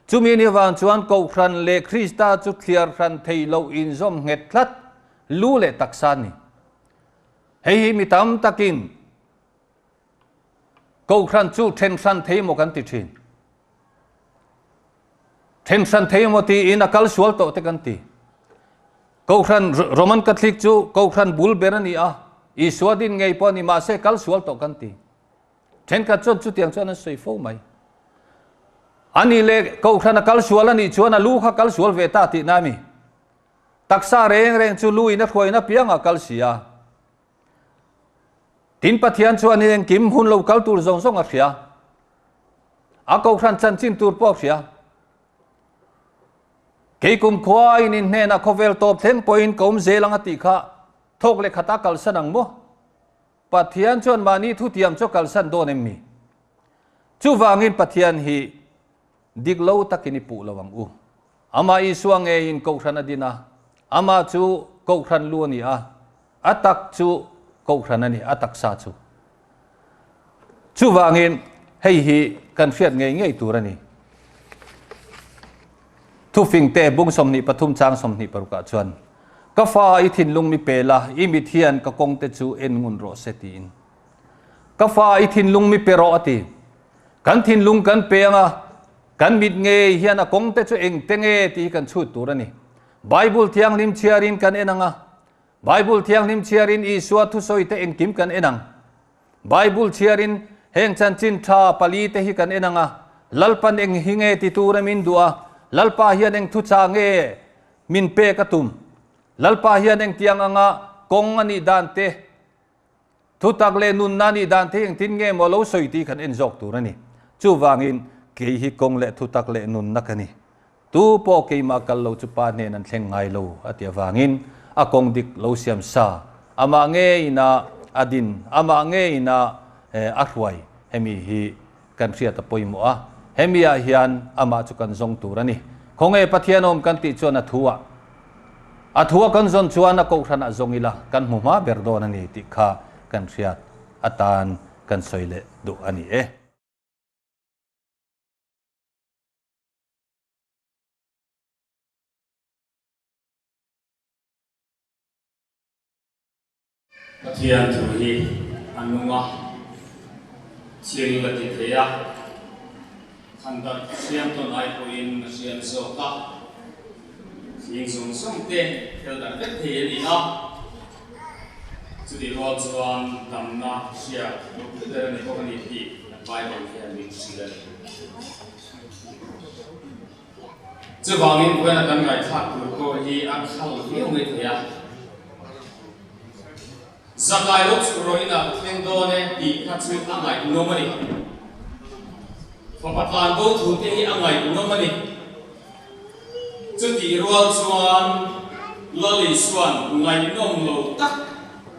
chumi ni wang chuan ko thran le Krista chu clear thran thei lo in zom nget thlat lu le taksa ni hei mi tam takin ko thran chu them thran thei mo kan ti thin them thran thei mo ti in akal sual to te kan ti ko thran Roman Catholic chu ko thran bul berani a iswadin ngei po ni ma se kal sual to kan ti then ka chon chu tiang chuan soi fo mai ani le ko thran kal sual ani chuan a lu kha kal sual ve ta ti nami taksa reng chu lu ina khoina pianga kal sia tin pathian chu ani kim hun lo kal tur zong zong a khia a ko thran chan chin tur po khia ke kum khoi nin ne na khovel top then point kom zelang ati kha thok le khata kal sanang mo pathian chon mani thu tiam cho kal san don em mi chu wangin pathian hi diglo takini pu lawang u ama isuang e in ko thana dina ama chu ko thran lu ni a atak chu ko thran ani atak sa chu wangin hei hi kan fiat ngei turani thu phing te bung som ni pathum chang som ni paruka chuan ka fa I thin lung mi pela I mi thian ka kong te chu en ngun ro setin ka fa I thin lung mi pero ati kan thin lung kan peanga kan mit nge hian a kong te chu eng te nge ti kan chu turani Bible thiang lim chiarin kan enanga Bible thiang lim chiarin Isua thu soi te eng kim kan enang Bible chiarin heng chan chin tha pali te hi kan enanga lalpan eng hinge ti turamin dua lalpa hian eng thu cha nge min pe ka tum lalpa hian eng tiang anga kong ani dan te thu tak le nun nani dan te eng tin nge mo lo soi ti kan en jok turani chu wangin ke hi kong le thu tak le nun nakani tu po ke ma kal lo chu pa ne nan thleng ngai lo atia wangin a kong dik lo siam sa ama nge ina adin ama nge ina arwai hemi hi kan ria ta poimo a hemia hian ama chu kan zong turani khonge pathianom kan ti chuan a thuwa kan zon chuan a ko thana zongila kan huma berdon ani ti kha kan riat atan kan soile du ani e pathian thu hi anunga chiang la ti theya khanda siam to nai ko in siam so ka sing song song te tel da vet the ni na จุดที่เราจวนดำน้ำเชียร์ลูกเดินในพวกนี้ที่ไปบางแห่งมีสิ่งใดจุดบางนี้เพื่อนกันไงทักตัวก็ที่อันเข้าเที่ยวไม่ถึงยาสักการลูกสุรอินะเพียงโดนเนี่ยที่ขัดสืบอันไหนอุณหมันพอปัตตานก็ถูกที่อันไหนอุณหมันจุดที่เราจวนลลิสวนไงน้องโลตัก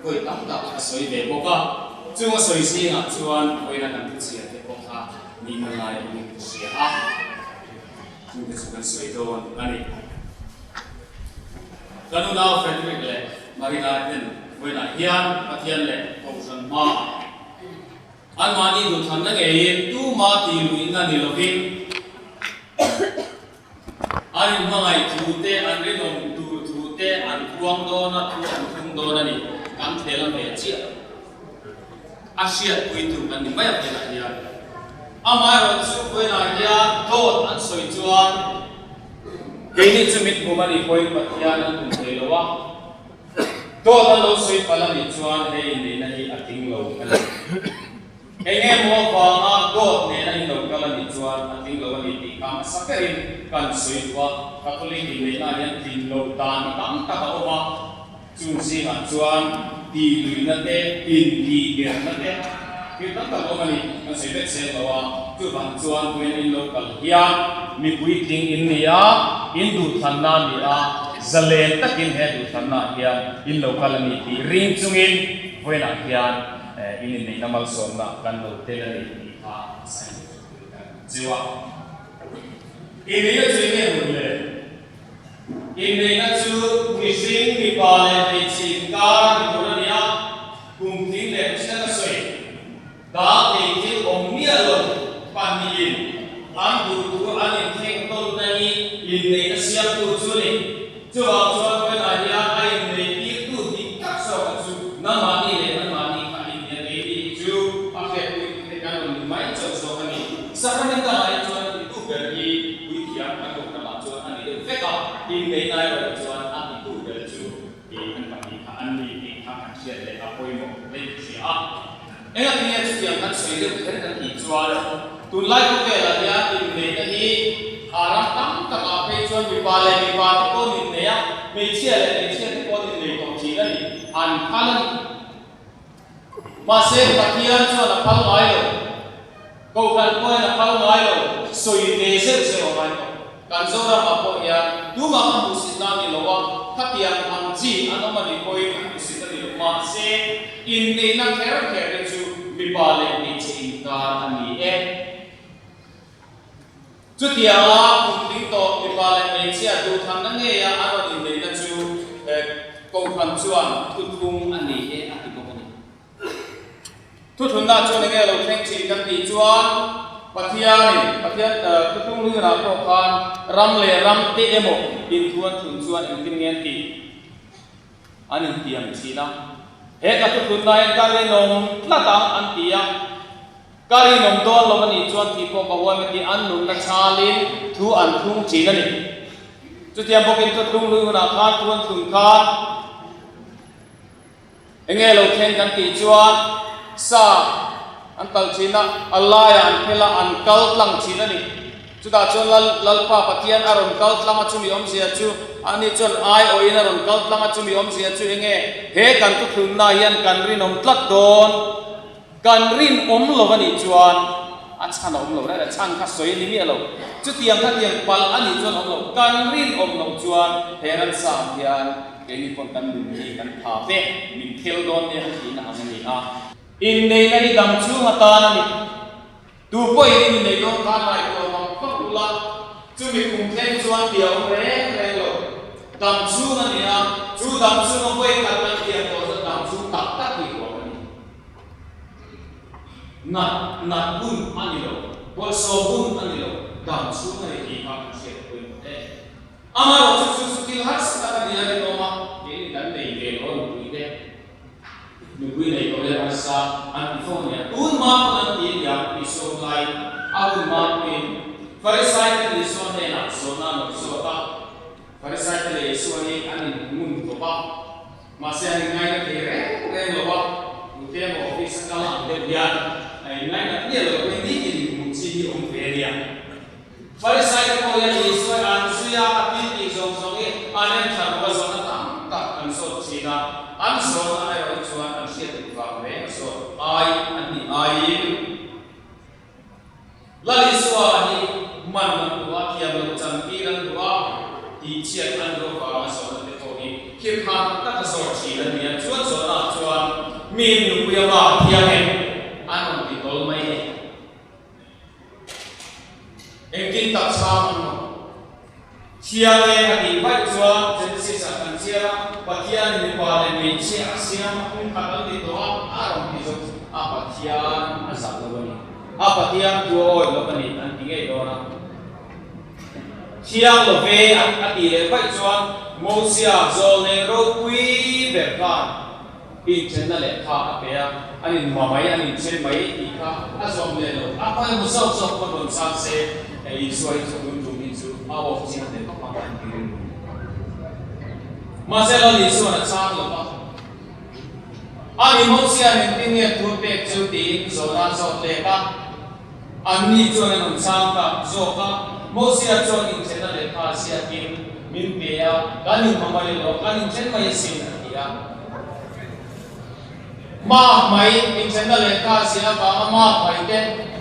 ก็ตั้งแต่สวยเด็กบอกว่าจุดว่าสวยสิ่งอ่ะจวนไว้นั่นคือเสียเด็กบอกว่านี่มันไงมันเสียอ่ะจุดที่สุดสวยโดนอันนี้กันนู้นเอาเฟรนด์ริกเลยมารินาเดนเวลาเฮียนปะเทียนเลยโอชันมาอันมานี่ดูทันนั่งเองตู้มาตีลุยนั่นนี่เราพิงอันนี้มาไงทูเตอันนี้นมทูเตอันพวงโดนะทูอันทุ่งโดนะนี่กันเทลเมียเจียอาเซียคุยถึงอันนี้ไม่อยากเป็นอะไรอามาเราสู้เวลาเฮียโดดอันสวยจวนเฮนี่จะมิดบุมันอีกคนปะเทียนอันทุ่งเทลวะโดดอันเราสวยพลังอีจวนเฮนี่นั่นอีอัติงเราอันนี้เฮนี่มัวฟังอ่ะโดดเนี่ยนั่นเราพลังอีจวนอัติงเราอันนี้ตีกันสักเรื่องกันสวยกว่ากัตลิงนี่นั่นยังตีเราตานตั้งตะโอมาจุนซีหันจวนตีลุยนั่นเองอินดีเดียนนั่นเองคือตั้งแต่โอมานี่มันเสียเป็นเสียงว่าจุดหันจวนเพื่อนอินโลกัลเฮียมีคุยทิ้งอินเนียอินดูทันนามีอาจะเล่นตะกินเฮดูทันนาเฮียอินโลกัลนี่ตีริงจุงอินเพื่อนเฮียอินนี่น้ำมันส่งมากันโลเทเลนี่อาเซนจิวะอินนี่ก็จุดนี้หมดเลยอินนี่ก็จุดมิสิงมีบาลมีชิงการมีคนนี้อ่ะกุมทิ้งเลยไม่ใช่ก็สวยดาติที่องเมียลงปันยินอันดูตัวอันนี้เท่งต้นนี้อินนี่ก็เสียตัวจุดนี้จัวเวลาเดียไอ้นี่ที่ตัวที่กักสาวจุดน้ำมันนี่เลยน้ำมันนี่อันนี้เนี่ยที่จุดอาเกตุยที่กันมันไม่จับสาวนี้สักวันหนึ่งก็ไอ้จุดที่ตัวเบอร์ที่วิทยาการตลาดจุดอันนี้เฟก้าอินนี่นายว่าจุดอันนี้ตัวเบอร์จุดที่อันนี้อันนี้ที่ทำเชื่อเลยอาพ่อยมันเลยเสียเอ็งที่เนี่ยจุดyang kan sudah berada di jual tunai ko kaya dia ini tadi arah tam tak apa jual di balik ko ni ya mecia ko ni ko cina ni ankalan masih bagian jual apal lain kau kan ko na apal lain so ini se orang kan seorang apa ya tu makan musim nami lawa tapi yang angji atau mani koi musim nami masih ini nak kira ju bibalik ni cingkar niจุดที่เราคุณดิ้งโตมีบาลเมเชียดูทางนั้นเงียอันวันนี้นั่นจูกองพันจวนทุกทุ่งอันนี้อันที่กองนี้ทุกทุ่งน่าจวนเงียเราแข่งชิงกันตีจวนปัทยานี่ปัทยาทุกทุ่งนี่เราโปรกันรำเล่รำเตะโมอินทวนทุ่งจวนอินทิเงียนตีอันนี้ที่ยังชีนะเฮ้กับทุกทุ่งนายการเล่นนมละตังอันที่ยังการินมโดนลงนี่จวนที่พวกเขาว่ามันที่อันนุ่นนักชาลินทูอันทุ่งจีนนี่จุดที่ยังพวกอินทุทุ่งลือนาคาทวนทุ่งคาเองเราแข่งกันที่จวนซาอันตัลจีน่าอัลลายอันเพลาอันกัลลังจีนนี่จุดอาจวนลัลปาปฏิยันอารมณ์กัลลังอาจุมีอมเสียจูอันนี้จวนไอโออินอารมณ์กัลลังอาจุมีอมเสียจูเองเฮกันทุกทุ่งนายันกันรินมตลัดโดนการรินโลวันนี้จวนอันฉันโลได้แต่ฉันข้าสวยนี่มีอะไรจุดที่ยังข้าที่ยังปัลอันนี้จวนโลการรินโลจวนเฮรันสามเดียนเกนี่คนกันดุนีกันพาเป้มินเทลโดนเนี่ยที่น่ามันนี่อินเดียนี่ดำชูหัตานี่ดูพวกอินเดียโดนการไล่ตัวมันก็รู้ละจุดมีกลุ่มเทนจวนเดียวเร่โลดำชูนั่นนี่จูดำชูน้องพวกกันนั่นเดียวตัวดำชูตักตักอีกว่านัดบุญอันนี้เราบทสอบบุญอันนี้เราดำสู้ในที่พักเสียบุญอามาเราสุดที่หัดสกัดดีอะไรตัวมาเดี๋ยวนี้ดันในเรื่องเราดูดีดูดีในตัวเรื่องภาษาอันที่ฟ้องเนี่ยบุญมาคนนั้นที่อยากมีส่วนไหนอาบุญมาเป็นฟาริสัยที่ส่วนไหนนะส่วนนั้นส่วนนั้นฟาริสัยที่ส่วนนี้อันนี้มุ่งตัวบ้ามาเสียงไงก็ที่เรื่องเรา hian ai ngai na ni lo ni ni ni chi hi om ve ria Farisai ko ya ni soi an suya api ni zong zong e anen thar wa zong na tam ta kan so china an so na ai ro chuan an sia ti fa ve so ai an ni ai lali so ani man man wa kia lo chan pi ran wa ti chiat an ro fa so na te ko ni ki kha ta ka so chi na ni chuan so na chuan min nu ya ma thia he an on ti tol mai he engkin tak sam chiang e ani vai chuan genesis an chia pathian ni pa le ni chia siam kun khatal ni to a rom ti zo a pathian a sa lo ni a pathian tu oi lo ni an ti nge do na chiang lo ve a ti le vai chuan mosia zo ne ro pui be kan in chen na le kha a pe a ani ma mai ani chen mai ti kha a zom le lo a pa mo so so ko don sa se ai suai so dun dun ni chu a wo chi na de pa pa an ti rin ma se lo ni so na sa lo pa ani mo sia ne ti ne tu pe chu ti so na so le ka an ni chu na nom sa ka so ka mo sia chu ni chen na le ka sia ki min pe ya ka ni ma ma le lo ka ni chen mai sin na ti ya ma mai in chen na le ka sia ba ma mai te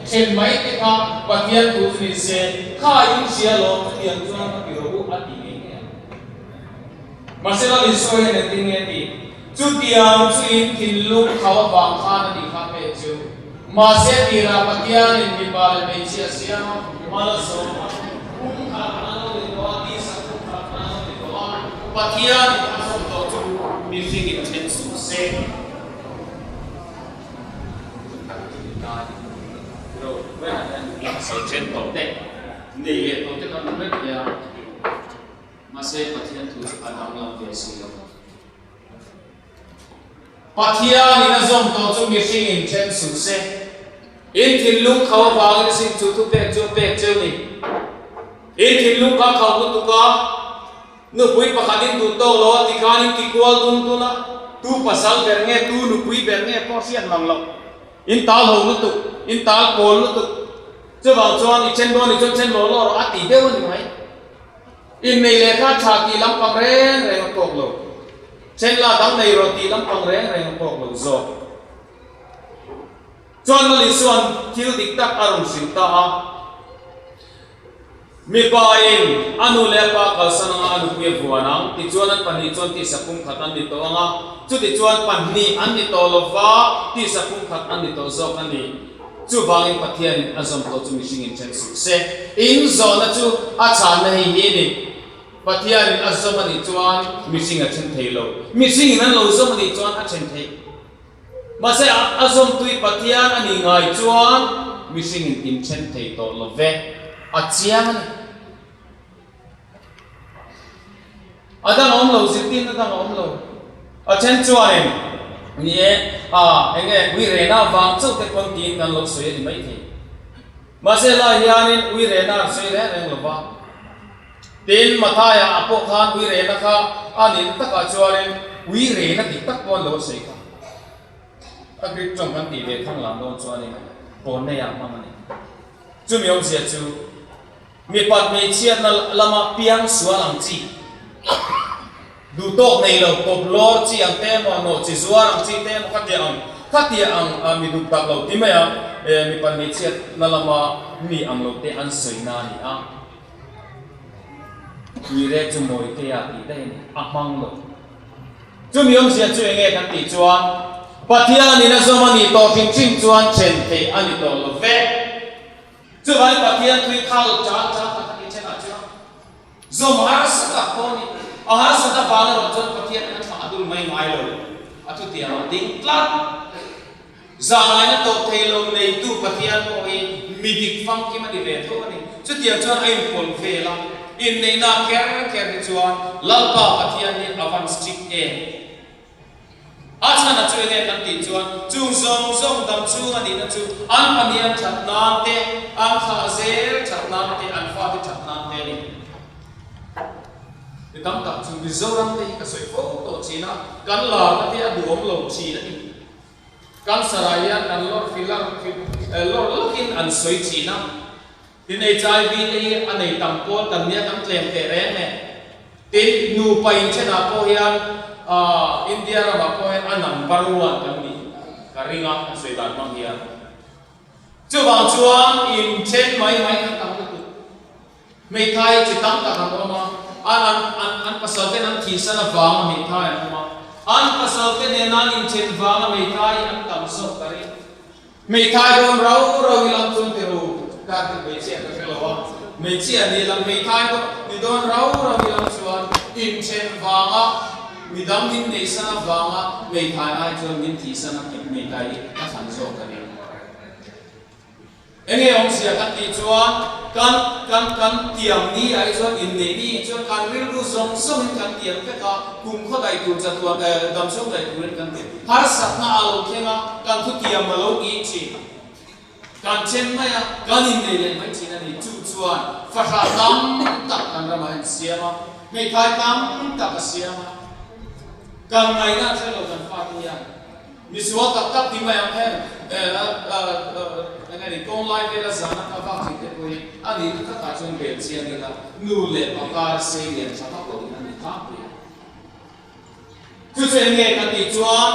chen mai te ka pathian tu ni se kha in sia lo tiang chu na ki ro a ti ni ma se lo ni so ne ti ne ti chu tiang chu in thin lu khawa ba kha na ni kha pe chu ma se ti ra pathian in bi ba le me sia sia ma la so kum kha na lo ni do ti sa kum kha na lo ni do pathian a so to chu mi fi ki chen su se rồi với lại sự trên tổ tệ nỉ tổ tệ con biết ya mà sẽ phát hiện thu anh làm việc gì đó phát hiện ni na zom tổ chung mi sinh in trên sự se in thiên lúc khâu vàng ni sinh chú pe chu ni in thiên lúc ka khâu tu ka nu pui pa khadin tu to lo ti khanin ti kwal dun tu na tu pasal ber nge tu nu pui ber nge po sian mang lo in tal ho lu tu in tal pol lu tu chu vào chuan i chen do ni chu chen lo lo a ti de ni mai in nei le kha tha ti lam pang reng reng kok lo chen la dang nei ro ti lam pang reng reng kok lo zo chuan lo li suan thil dik tak arum sin ta a mi pa in anu le pa kal sananga anu puya buanang ti chuan an pani chuan ti sapum khatan ni to anga chu ti chuan pan ni an ni to lo va ti sapum khat an ni to zo kan ni chu bangin pathian azam to chu mishing in chen su se in zo na chu a chan na hi ni pathian azam ani chuan mishing a chen thei lo mishing in an lo zo ani chuan a chen thei ma se azam tui pathian ani ngai chuan mishing in chen thei to lo ve a chiang ani adang om lo sitin adang om lo a chen chuan ni enge wi re na wang chu te kon tin kan lo soi ni mai thi ma se la hianin wi re na soi re reng lo ba tin mathaya apo khan wi re na kha anin taka chuanin wi re na ti tak kon lo sei kha agri chong kan ti ve thang lam lo chuanin kon ne ya ma ni chu miom sia chu mi pat me chiat na lama piang sualang chi du tok nei lo top lor chi ang te mo no chi zuar ang chi te mo khatia ang mi du tak lo ti ma ya mi pan me chiat na lama ni ang lo te an soi na ni a mi re chu moi te ya ti te ni a mang lo chu mi om sia chu nge kan ti chuan pathia ni na zo ma ni to phim ching chuan chen the ani to lo ve chu vai pathia thui khal cha cha ta ti chen a chu zo ma sa ka ko ni ahar sada bana rojon pathian an ma adul mai ngai lo atu tia ding tlat zangai na to thailo nei tu pathian ko hi midik fang ki ma di ve tho ni chu tia chuan ai pol ve la in nei na ker ni chuan lalpa pathian ni avan stick e achana chu ne kan ti chuan chung zong dam chu ani na chu an panian thatna te an kha zer thatna te an fa te thatna te ni tam tak chung bi zo ram te ka soi fo to china kan la na te adu om lo chi na ni kan saraya kan lor filar lor lokin an soi china tin HIV ni anei tampol kan nia kan claim te re me tin nu pain chena po hian India ra ba po hian number 1 kan ni karinga soi dan mang hian chu wang chuan in chen mai kan tam tu mei thai chi tam ta kan ma an pasal ten an thi sana wang mei thai ma an pasal ten nan in chen wang mei thai an tam so kari mei thai rom rau ilam chun te ro ka te be che ka lo mei chi ani lam mei thai ko ni don rau ilam chuan in chen wanga midam din nei sana wanga mei thai ai chuan din thi sana mei thai ka san so kari enge ong sia kan ti chuan kan tiam ni ai chuan in nei ni chuan kan ril ru song kan tiam pe ka kum kho dai tu cha tuan dam song dai tu kan ti har sat na alo khenga kan thu tiam malo ki chi kan chen ma ya kan in nei le mai chi na ni chu chuan fa ha tam tak kan ra mai sia ma mei thai tam tak sia ma kan mai na che lo kan fa ti ya mi suwa tak ti mai am hen anh công lai về là giá nó vào thì cái thôi anh ấy tất cả trong biển xe này là nụ lệ mà ta xây liền cho nó có anh ấy khác đi chú sẽ nghe cái gì chuan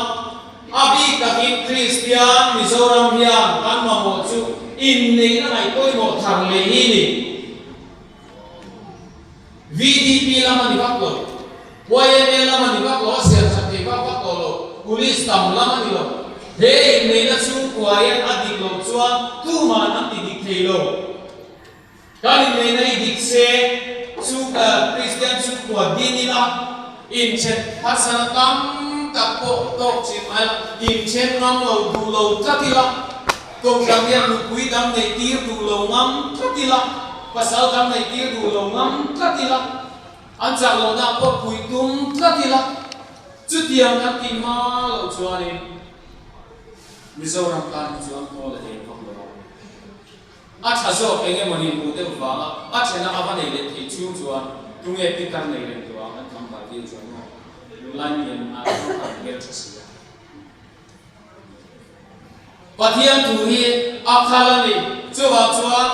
abi các in Christian Mizoram hiền anh mà một chú in này nó này tôi một thằng lệ hi nè VDP là mà đi bắt rồi YML là mà đi bắt rồi sẽ thì bắt rồi police tầm là mà đi rồi thế này là chú quay anh đi lột chuan tu mà anh đi đi thấy lo cái này đi xe chú Christian chú quay đi đi là in chết phát sinh tam tập bộ tổ chức mà in chết ngắm lầu đủ lầu chắc thì là công việc này lục quý đam này tiêu đủ lầu ngắm chắc thì là và sau đam này tiêu đủ lầu ngắm chắc thì là anh chẳng lầu nào có quý tung chắc thì là chú tiền anh tìm mà lầu chuan đi Mizoram kan chuan ko le he phok lo a tha zo enge mani mu te wa a chena ava nei le thi chu chuan tunge pi kan nei le to an tham ba ti chuan no lan yen a ka ge thsia pathian tu hi a khala ni chu wa chuan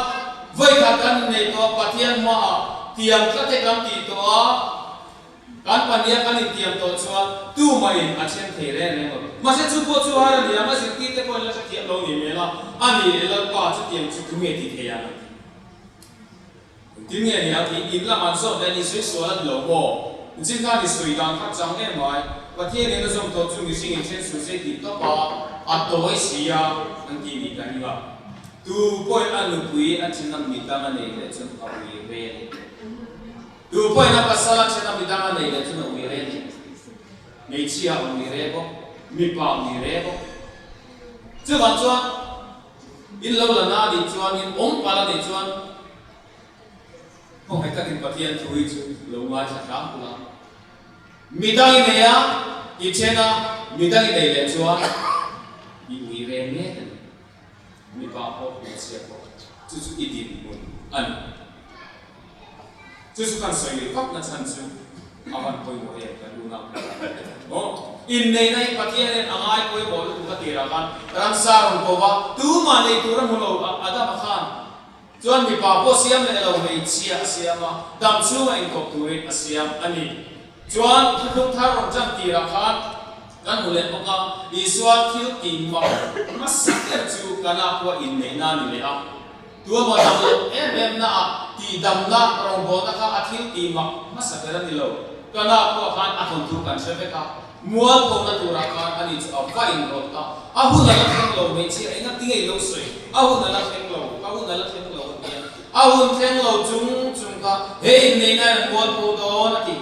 voi kha kan nei to pathian ma tiam ka te kam ti to kan pania kan tiam to chuan tu mai a chen the re ne mà sẽ chụp bộ chụp hai lần mà sẽ tí tới coi là sẽ tiệm lâu nhiều là anh ấy là qua sẽ tiệm chụp cái gì thế à tiếng nghe thì in là mà số đây đi suy số là lâu bộ chính cái đi suy đang phát triển này mà và thế nên nó dùng tổ chức người sinh hiện trên suy sẽ thì đó à tối xí à anh đi đi cái gì vậy tu coi anh lục quý anh chỉ nằm bị đam này để cho ông ấy về tu coi nó pasal chỉ nằm bị đam này để cho ông ấy về mấy chi ông ấy về mi pa mi re ko chu ban chuan in lo la na di chuan in om pa la di chuan ho hai ka tin pathian thui chu lo wa cha kam pula mi dang ne ya i chena mi dang nei le chuan i ui re me mi pa ho mi sia ko chu i din mun an chu kan sai fak na chan chu awan koi mo he ka lu na oh in nei nei pathian en angai koi bol tu ka tira kan ran sa ron ko wa tu ma nei tu ram lo ada ma khan chuan mi pa po siam le lo mei chia siama dam chu en ko tu rin asiam ani chuan thuk thar ron chang tira khan kan hulen ko ka iswa thil ti ma masak chu kana ko in nei na ni le a tu ma dam lo em na ti dam na ron bo ta ka athil ti ma masak ra ni lo kana ko khan a thon tu kan se ka mual ko na tura kan ani chu a vain ro ta a hu na la theng lo me chi ai na ti ngai lo soi a hu na la theng lo a hu theng lo chung ka he nei na mual ko do na ti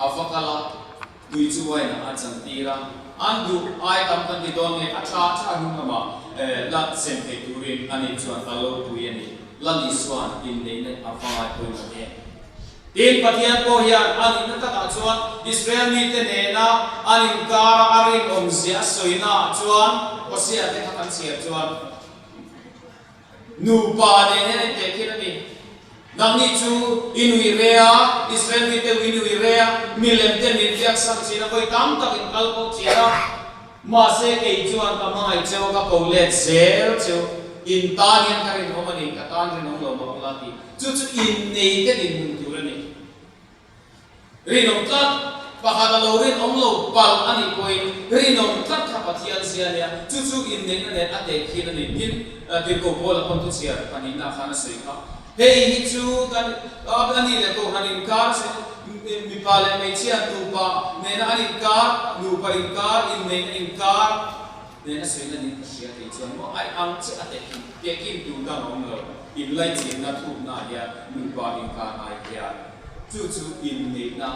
a fakala dui chu wai na a chan ti ra an du ai kam kan ti don nge a cha hu na ma la sem te turin ani chu a lo tu ye ni la li swan in nei na a fa ko na he tin pathian ko hian ani na taka chuan Israel mi te ne na ani kara arin om zia soina chuan osia te kha kan sia chuan nu pa ne te khina ni nang ni chu inui rea Israel mi te inui rea milem te min fiak sam china koi kam tak in kal ko chira mà sẽ cái chuan cả mai châu các cầu lệ zel châu in ta niên cái gì không anh cái ta niên không lâu mà lại chú in này cái gì muốn tu này rin ông cắt pakata lo rin ông lo pal ani koi rin ông cắt tháp pathian sia nia chú in này cái này ate khi nó nhìn tin cô bố là con tu sia pani na khana soi ka hey hi chú kan ani le ko hanin kar se mi pale me chia tu pa ne na ani kar nu parin kar in ne in kar ne na soi na ni sia te chuan mo ai ang che ate ki kim tu da ngom lo in lai chin na thu na ya nu pa in kar ai ya chú in ne na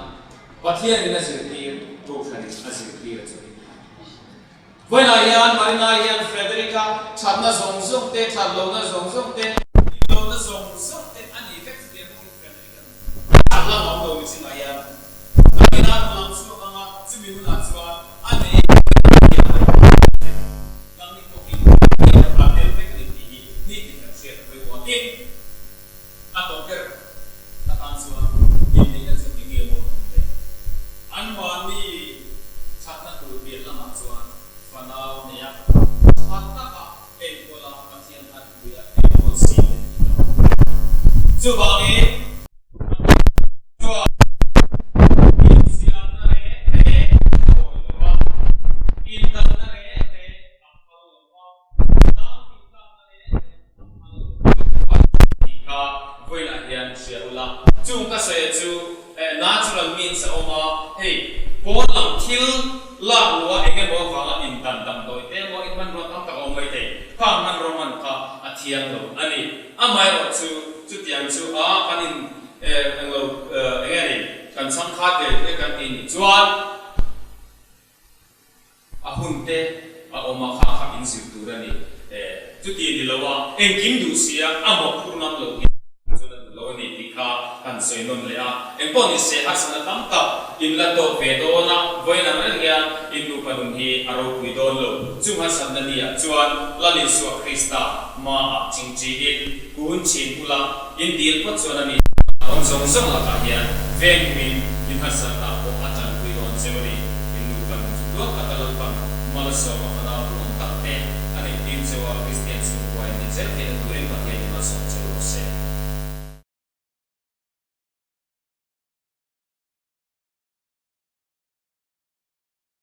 pathian na se ti to khani asir ti ra chu với này anh, với này anh Frederica, chặt na giống giống thế, chặt lâu na giống giống thế, lâu na giống giống thế, anh ấy cách tiền không Frederica, chặt là mong lâu như thế này anh, anh ấy làm số bằng à, chỉ mình muốn làm số anh ấy làm những công việc làm theo cách này thì đi thì thật sự là phải hoàn thiện, anh tổng kết, anh làm số anh đi đến sự kinh nghiệm một anh hoàn đi chặt na từ biệt làm số Panau niya hatta ka ekola pathian at buya ekosile Jubangi Jua Insian na re Kolwa Intan na re Akalwa Dam Intan na re Akalwa Ika Voila hiyan siya ula Jung kasi ju natural means oma hey Pon lang kill la lua enge mo wanga in tan dam doi te mo in man ro tam ta omai te ka man ro man ka athiang lo ani amai ro chu tiang chu a kanin anglo enge ni kan sang kha te kan in chuan a hun te a oma kha kha in siu tu ra ni chu ti ni lo wa en kim du sia amo purnam lo lo ni dikha kan soinon le a en pon ni se hasana tam ta in la to ve do na voina na ya in lu panun hi aro pui don lo chung hasan na ni a chuan la li su krista ma a ching chi in kun chin pula in dil pat chuan ani on song song la ka hian ven min in hasan na ko atan pui don semori in lu panun chu do ka ta lo pan mal so ma na ron ta te ani tin sewa christian su ko in zel ke du en pa ke ma so